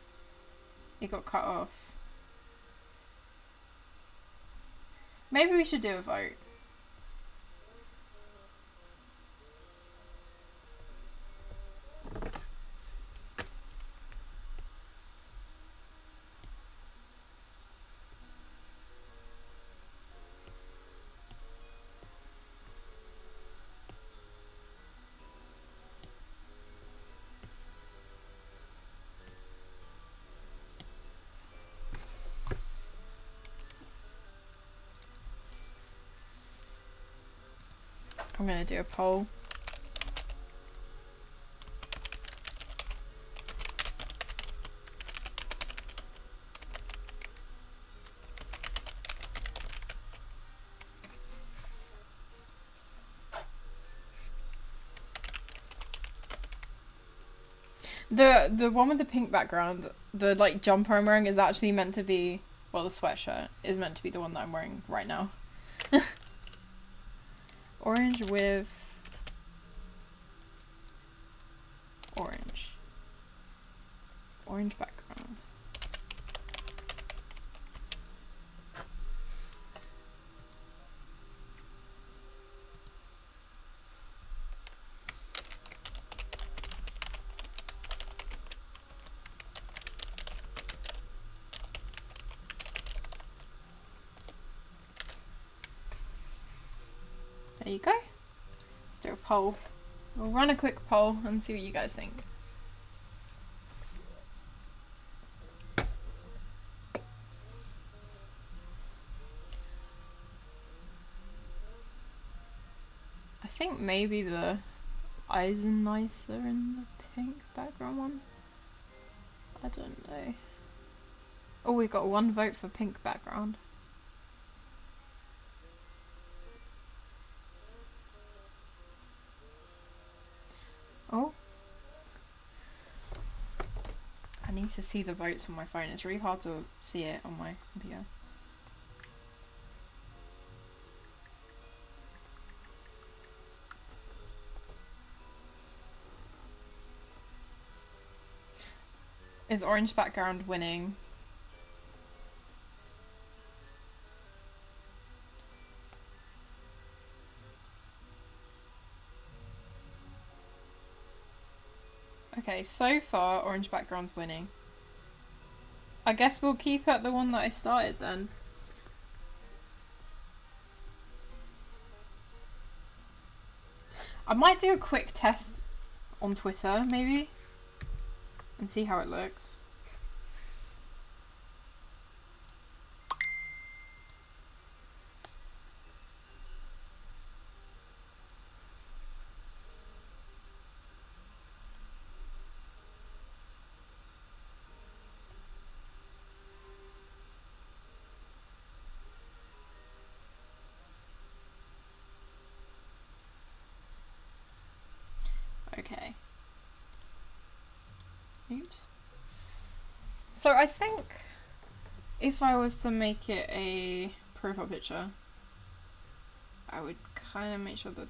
It got cut off. Maybe we should do a vote. I'm gonna do a poll. The one with the pink background, the like jumper I'm wearing is actually meant to be well, the sweatshirt is meant to be the one that I'm wearing right now. Orange with orange. Orange background. There you go. Let's do a poll. We'll run a quick poll and see what you guys think. I think maybe the eyes are nicer in the pink background one. I don't know. Oh, we got 1 vote for pink background. Oh. I need to see the votes on my phone. It's really hard to see it on my computer. Is orange background winning? Okay, so far orange background's winning. I guess we'll keep at the one that I started then. I might do a quick test on Twitter, maybe, and see how it looks. Okay. Oops. So I think if I was to make it a profile picture, I would kind of make sure that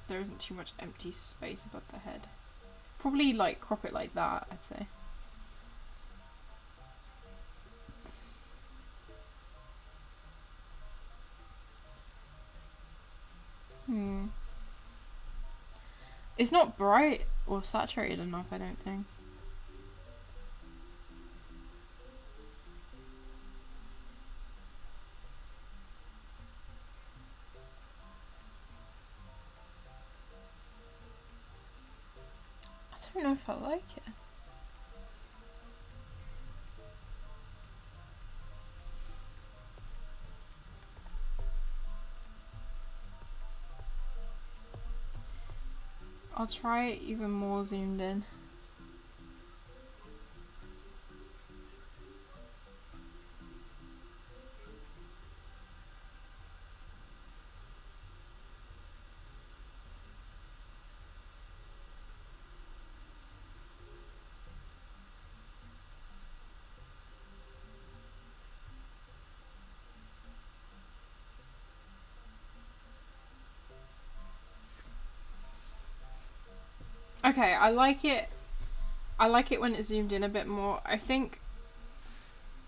there isn't too much empty space above the head. Probably like crop it like that, I'd say. It's not bright or saturated enough, I don't think. I don't know if I like it. I'll try it even more zoomed in. Okay, I like it. I like it when it's zoomed in a bit more. I think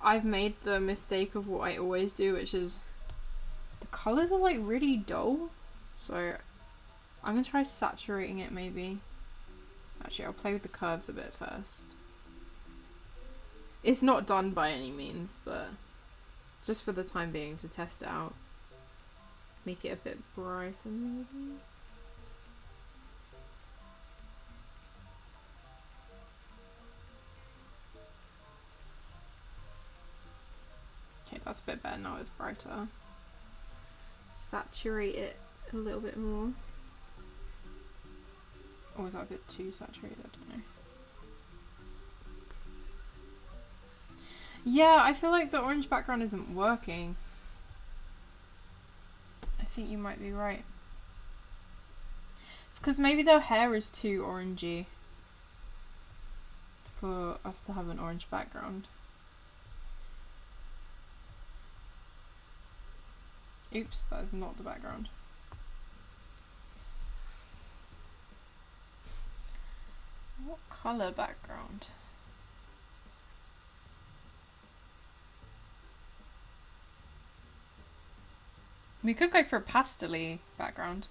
I've made the mistake of what I always do, which is the colours are like really dull. So I'm gonna try saturating it maybe. Actually, I'll play with the curves a bit first. It's not done by any means, but just for the time being to test it out. Make it a bit brighter maybe. Okay, that's a bit better now, it's brighter. Saturate it a little bit more. Or is that a bit too saturated? I don't know. Yeah, I feel like the orange background isn't working. I think you might be right. It's because maybe their hair is too orangey for us to have an orange background. Oops, that is not the background. What colour background? We could go for a pastel-y background.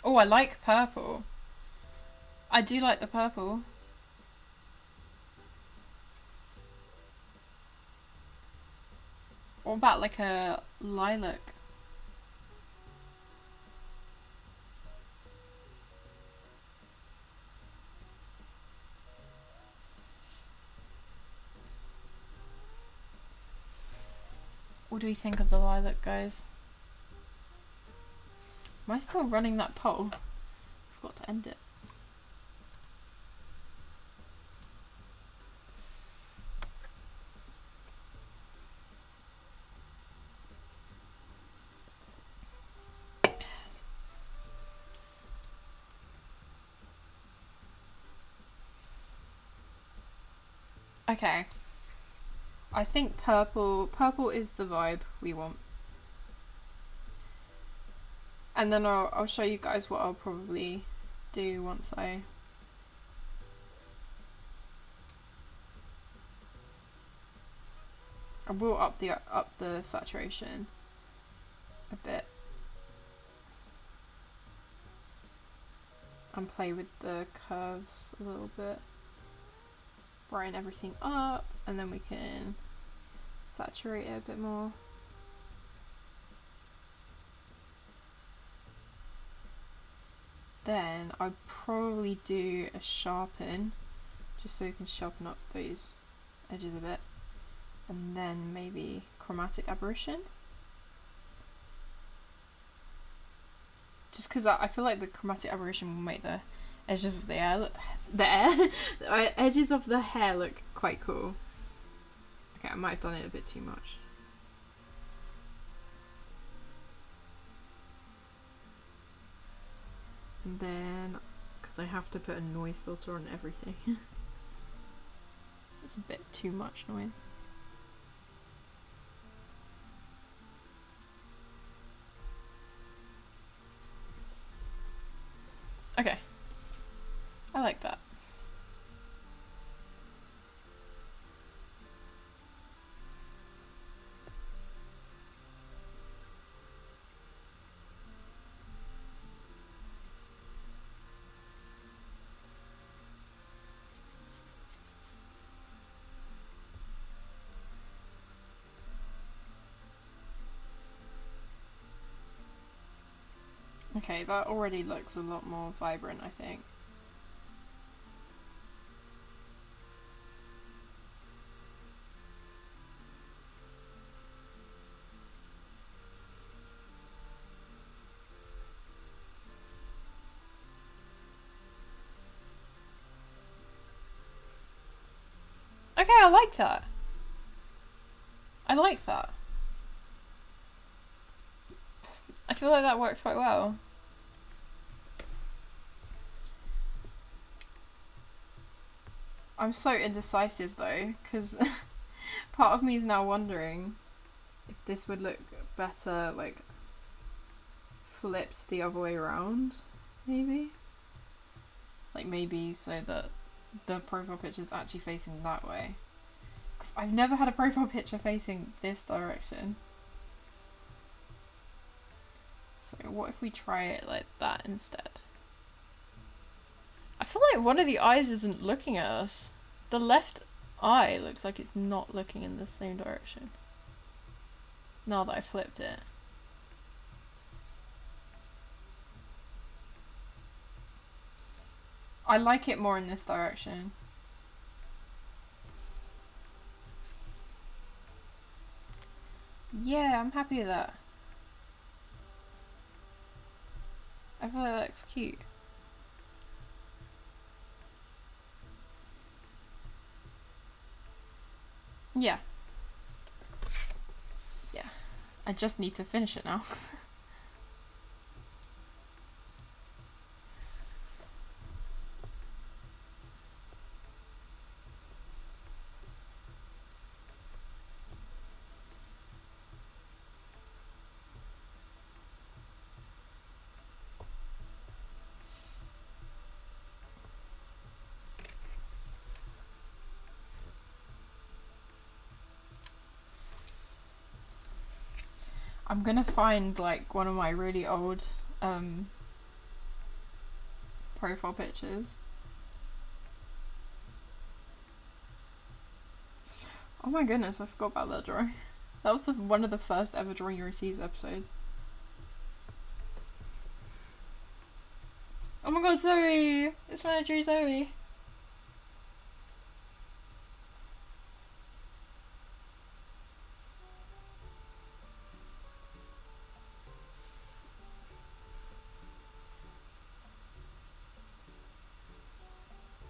Oh, I like purple. I do like the purple. What about like a lilac? What do we think of the lilac, guys? Am I still running that poll? Forgot to end it. Okay. I think purple is the vibe we want. And then I'll show you guys what I'll probably do once I will up the saturation a bit and play with the curves a little bit. Brighten everything up, and then we can saturate it a bit more. Then I'd probably do a sharpen, just so you can sharpen up those edges a bit, and then maybe chromatic aberration. Just because I feel like the chromatic aberration will make the edges of the edges of the hair look quite cool. Okay, I might have done it a bit too much. And then, because I have to put a noise filter on everything. It's a bit too much noise. Okay. I like that. Okay, that already looks a lot more vibrant, I think. Okay, I like that. I like that. I feel like that works quite well. I'm so indecisive though, because part of me is now wondering if this would look better, like, flipped the other way around, maybe? Like, maybe so that the profile picture is actually facing that way. Because I've never had a profile picture facing this direction. So what if we try it like that instead? I feel like one of the eyes isn't looking at us. The left eye looks like it's not looking in the same direction. Now that I flipped it. I like it more in this direction. Yeah, I'm happy with that. I feel like that looks cute. Yeah. Yeah. I just need to finish it now. I'm gonna find like one of my really old profile pictures. Oh my goodness, I forgot about that drawing. That was one of the first ever Drawing Your Receipts episodes. Oh my god, Zoe! It's when I drew Zoe.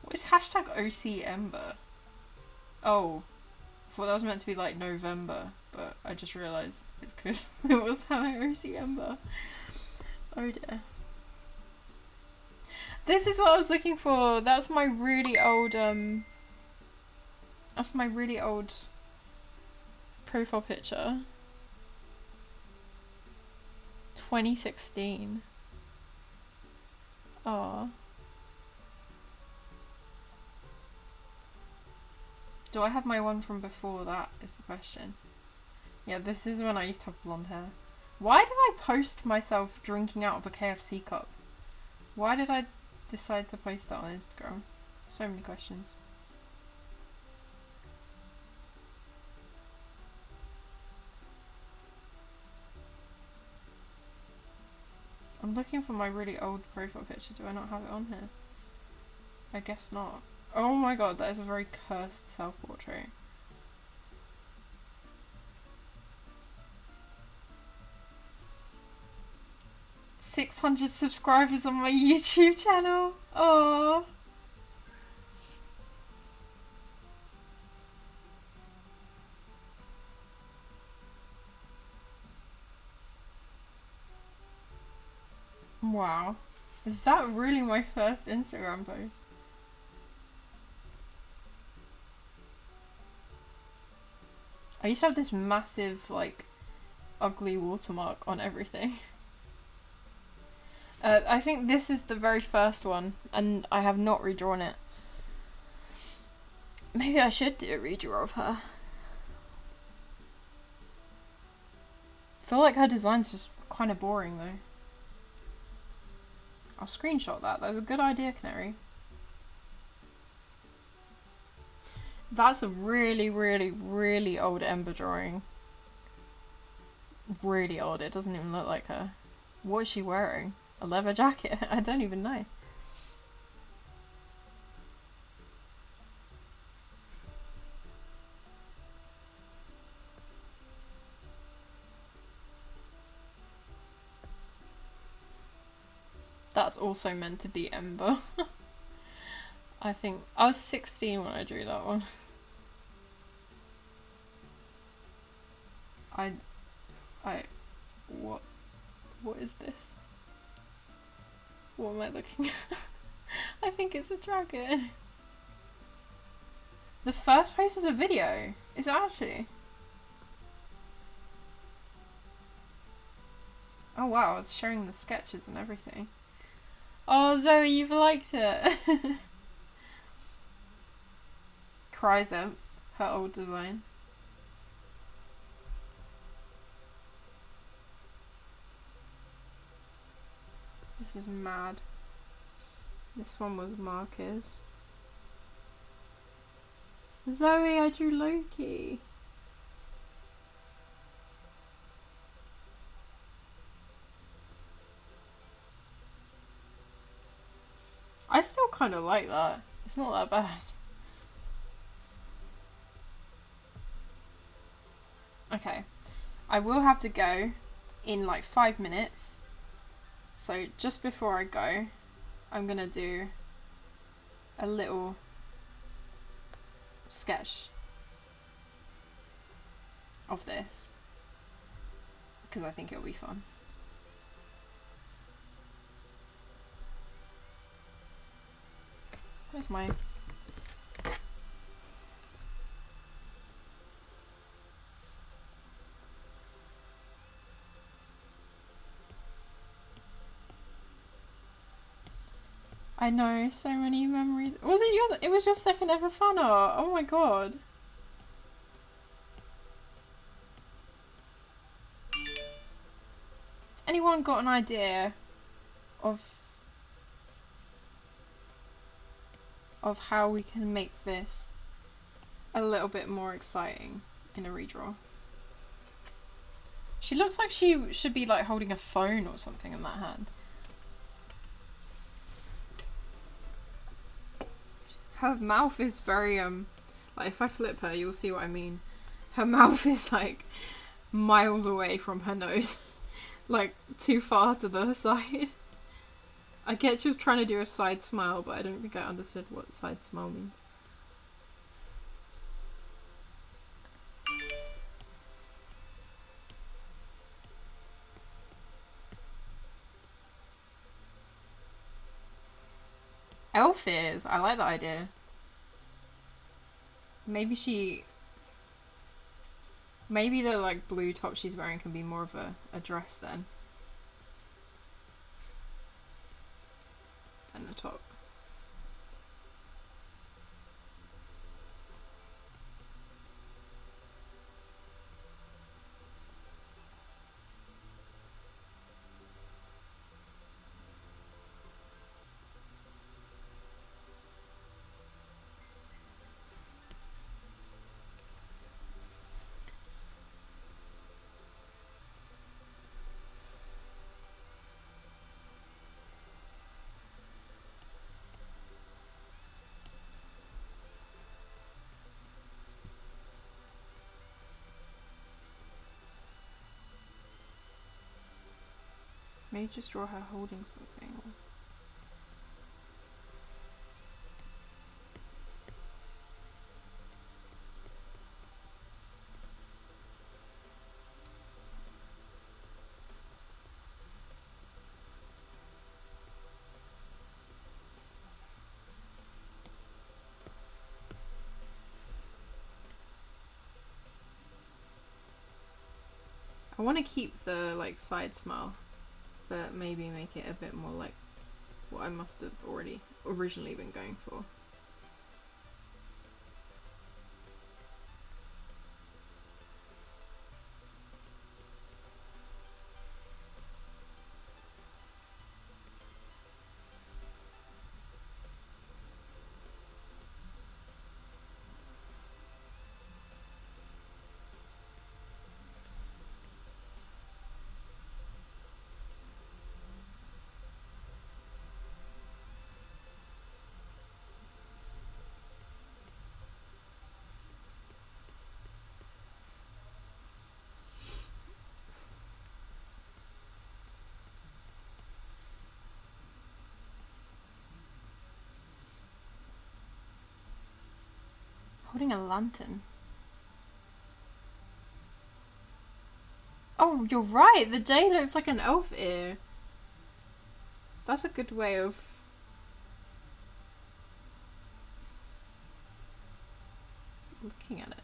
What is hashtag OC Ember? Oh. I thought that was meant to be like November, but I just realised it's because it was OC Ember. Oh dear. This is what I was looking for. That's my really old profile picture. 2016. Oh. Do I have my one from before that is the question. Yeah, this is when I used to have blonde hair. Why did I post myself drinking out of a KFC cup? Why did I decide to post that on Instagram? So many questions. I'm looking for my really old profile picture. Do I not have it on here? I guess not. Oh my god, that is a very cursed self-portrait. "600 subscribers on my YouTube channel. Oh. Wow. Is that really my first Instagram post? I used to have this massive, like, ugly watermark on everything. I think this is the very first one, and I have not redrawn it. Maybe I should do a redraw of her. I feel like her design's just kind of boring, though. I'll screenshot that. That's a good idea, Canary. That's a really, really, really old Ember drawing. Really old. It doesn't even look like her. What is she wearing? A leather jacket? I don't even know. That's also meant to be Ember. I think I was 16 when I drew that one. What is this? What am I looking at? I think it's a dragon. The first post is a video. Is it actually? Oh wow, I was showing the sketches and everything. Oh Zoe, you've liked it. Chrysem, her old design. This is mad. This one was Marcus. Zoe, I drew Loki. I still kind of like that. It's not that bad. Okay. I will have to go in like 5 minutes. So just before I go, I'm gonna do a little sketch of this because I think it'll be fun. Where's my... I know, so many memories. Was it yours? It was your second ever fan art. Oh my god. Anyone got an idea of how we can make this a little bit more exciting in a redraw? She looks like she should be like holding a phone or something in that hand. Her mouth is very like if I flip her you'll see what I mean. Her mouth is like miles away from her nose. Like too far to the side. I get she was trying to do a side smile, but I don't think I understood what side smile means. Elf ears. I like that idea. Maybe the like blue top she's wearing can be more of a dress then. Than the top. Maybe just draw her holding something. I want to keep the like side smile, but maybe make it a bit more like what I must have already originally been going for. Holding a lantern. Oh, you're right. The J looks like an elf ear. That's a good way of looking at it.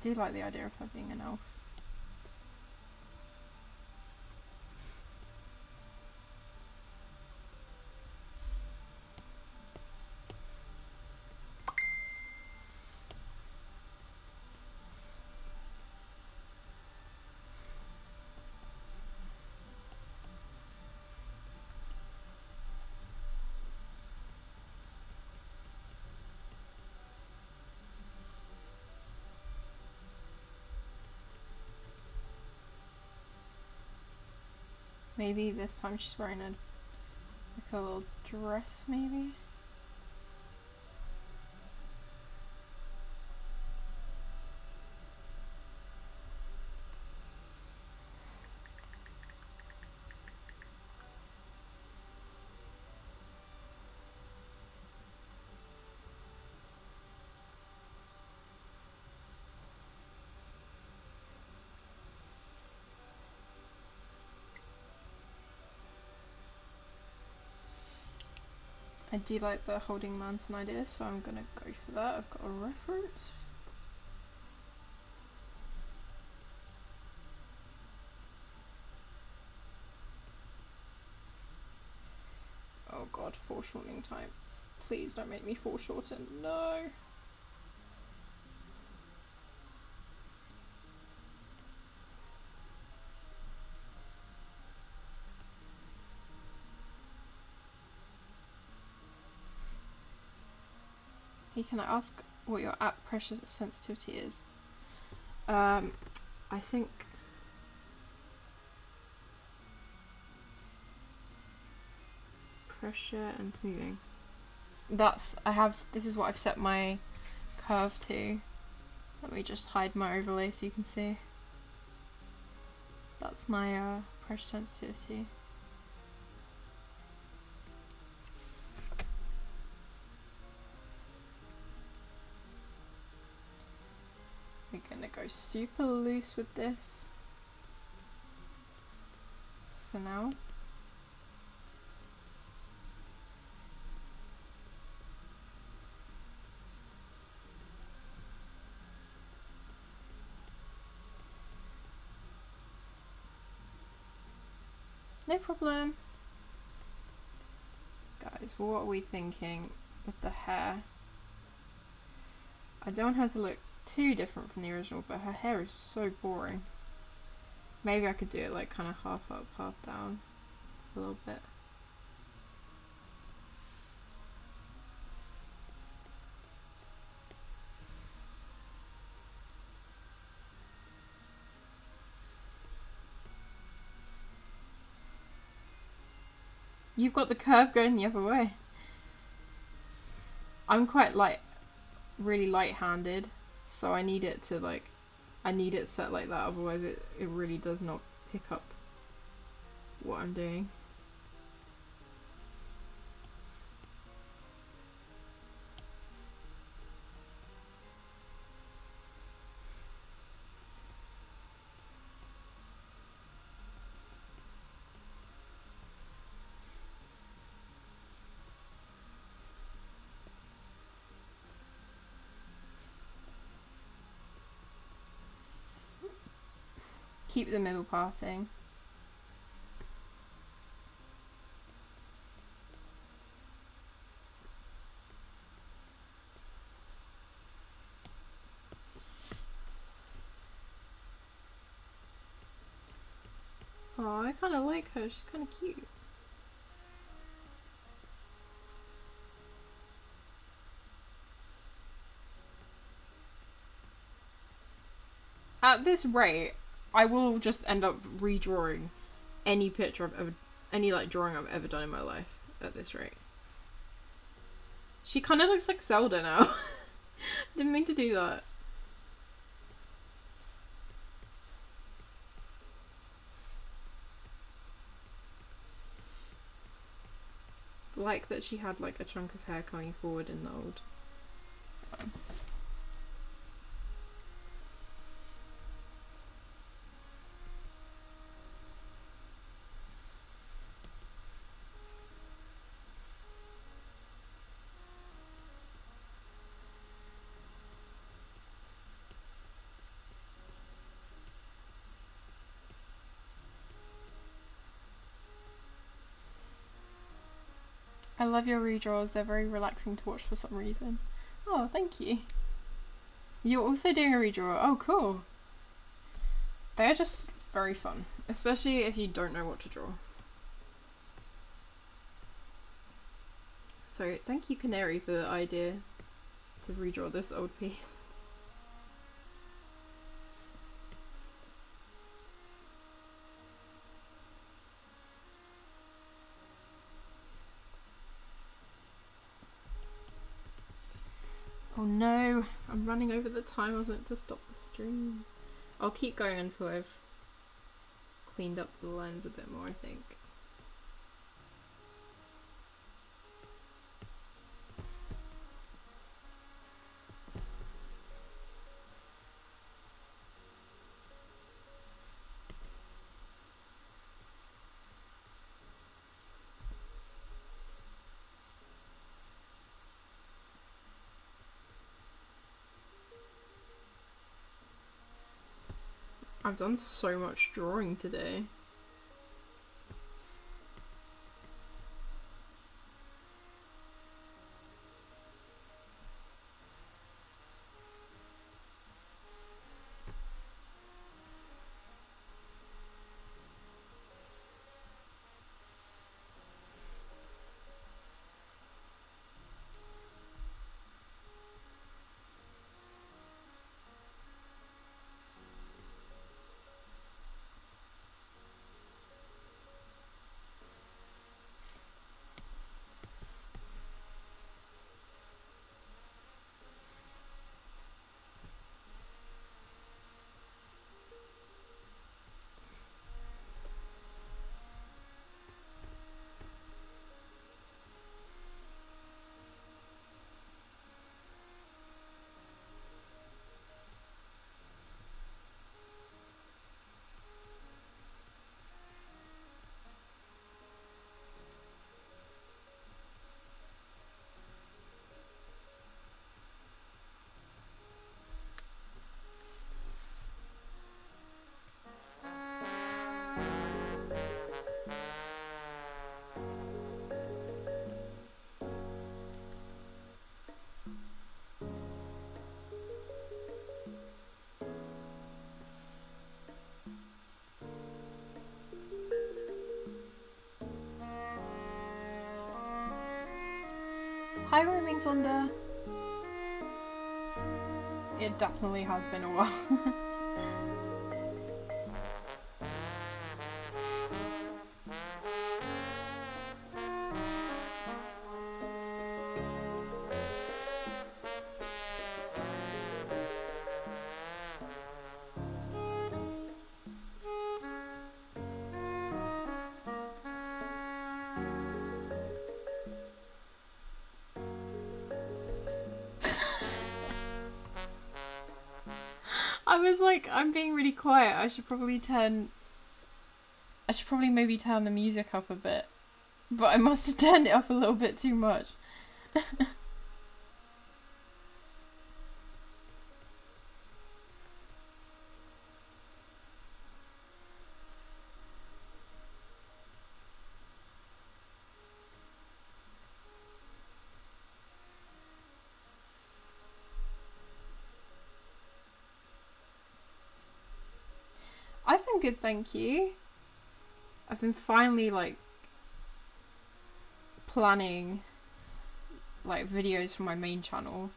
do like the idea of her being an elf. Maybe this time she's wearing like a little dress, maybe? I do like the holding mountain idea, so I'm gonna go for that. I've got a reference. Oh god, foreshortening time. Please don't make me foreshorten. No! Hey, can I ask what your app pressure sensitivity is? I think pressure and smoothing. This is what I've set my curve to. Let me just hide my overlay so you can see. That's my pressure sensitivity. We're gonna go super loose with this for now. No problem. Guys, what are we thinking with the hair? I don't want her to look too different from the original, but her hair is so boring. Maybe I could do it like kind of half up, half down a little bit. You've got the curve going the other way. I'm quite really light-handed, so I need it to I need it set like that, otherwise it really does not pick up what I'm doing. Keep the middle parting. Oh, I kind of like her. She's kind of cute. At this rate, I will just end up redrawing any picture I've ever, any drawing I've ever done in my life at this rate. She kind of looks like Zelda now. Didn't mean to do that. Like that she had a chunk of hair coming forward in the old. I love your redraws. They're very relaxing to watch for some reason. Oh, thank you. You're also doing a redraw. Oh, cool. They're just very fun, especially if you don't know what to draw. So thank you, Canary, for the idea to redraw this old piece. Oh no, I'm running over the time I was meant to stop the stream. I'll keep going until I've cleaned up the lens a bit more, I think. I've done so much drawing today. Hi, Roaming Sunder. It definitely has been a while. I was like, I'm being really quiet. I should probably maybe turn the music up a bit. But I must have turned it up a little bit too much. I've been good, thank you. I've been finally like planning like videos for my main channel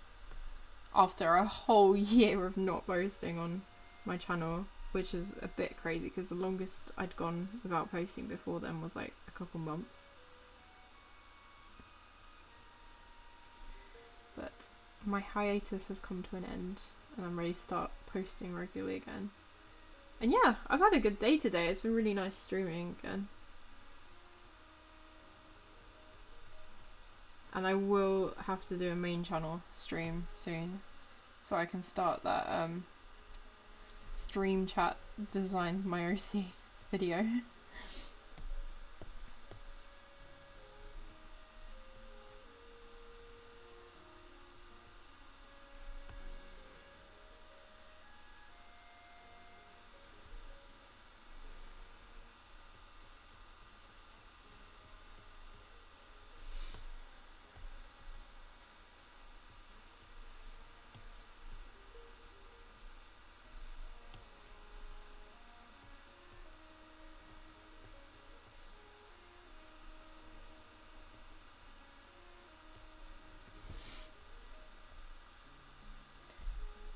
after a whole year of not posting on my channel, which is a bit crazy because the longest I'd gone without posting before then was like a couple months. But my hiatus has come to an end and I'm ready to start posting regularly again. And yeah, I've had a good day today. It's been really nice streaming again. And I will have to do a main channel stream soon, so I can start that stream chat designs my OC video.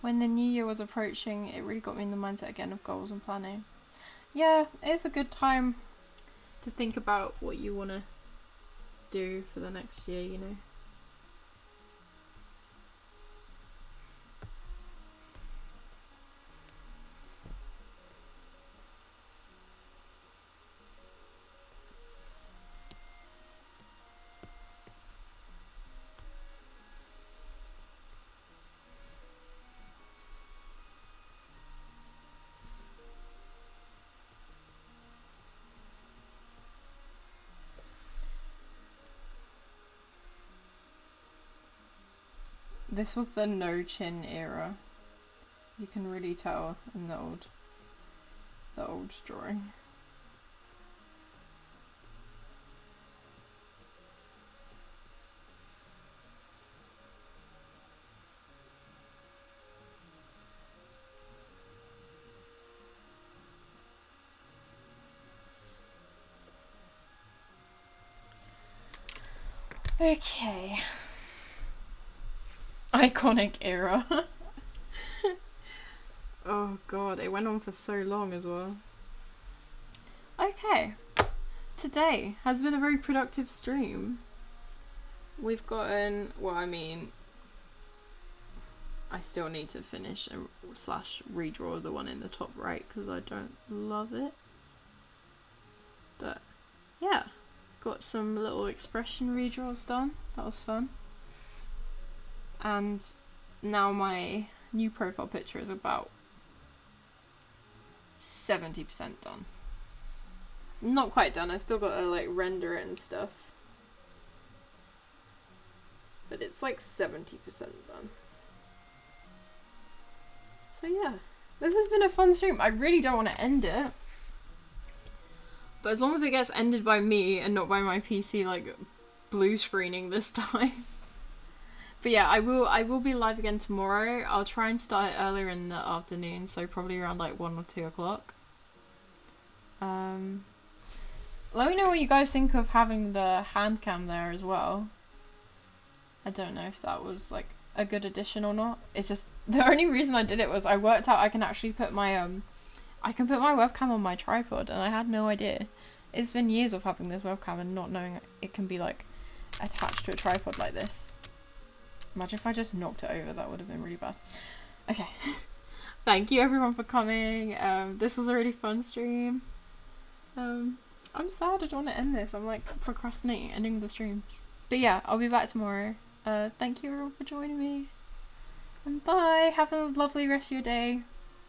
when the new year was approaching, it really got me in the mindset again of goals and planning. Yeah, it's a good time to think about what you want to do for the next year, you know. This was the no chin era. You can really tell in the old drawing. Okay. Iconic era. Oh god, it went on for so long as well. Okay. Today has been a very productive stream. We've gotten, well, I mean, I still need to finish and slash redraw the one in the top right because I don't love it. But yeah, got some little expression redraws done. That was fun. And now my new profile picture is about 70% done. Not quite done, I still gotta like render it and stuff. But it's like 70% done. So yeah, this has been a fun stream. I really don't want to end it. But as long as it gets ended by me and not by my PC like blue screening this time. But yeah, I will be live again tomorrow. I'll try and start it earlier in the afternoon, so probably around like 1 or 2 o'clock. Let me know what you guys think of having the hand cam there as well. I don't know if that was like a good addition or not. It's just the only reason I did it was I worked out I can actually put my I can put my webcam on my tripod, and I had no idea. It's been years of having this webcam and not knowing it can be like attached to a tripod like this. Imagine if I just knocked it over, that would have been really bad. Okay. Thank you everyone for coming. This was a really fun stream. I'm sad I don't want to end this. I'm like procrastinating ending the stream. But yeah, I'll be back tomorrow. Thank you everyone for joining me. And bye. Have a lovely rest of your day.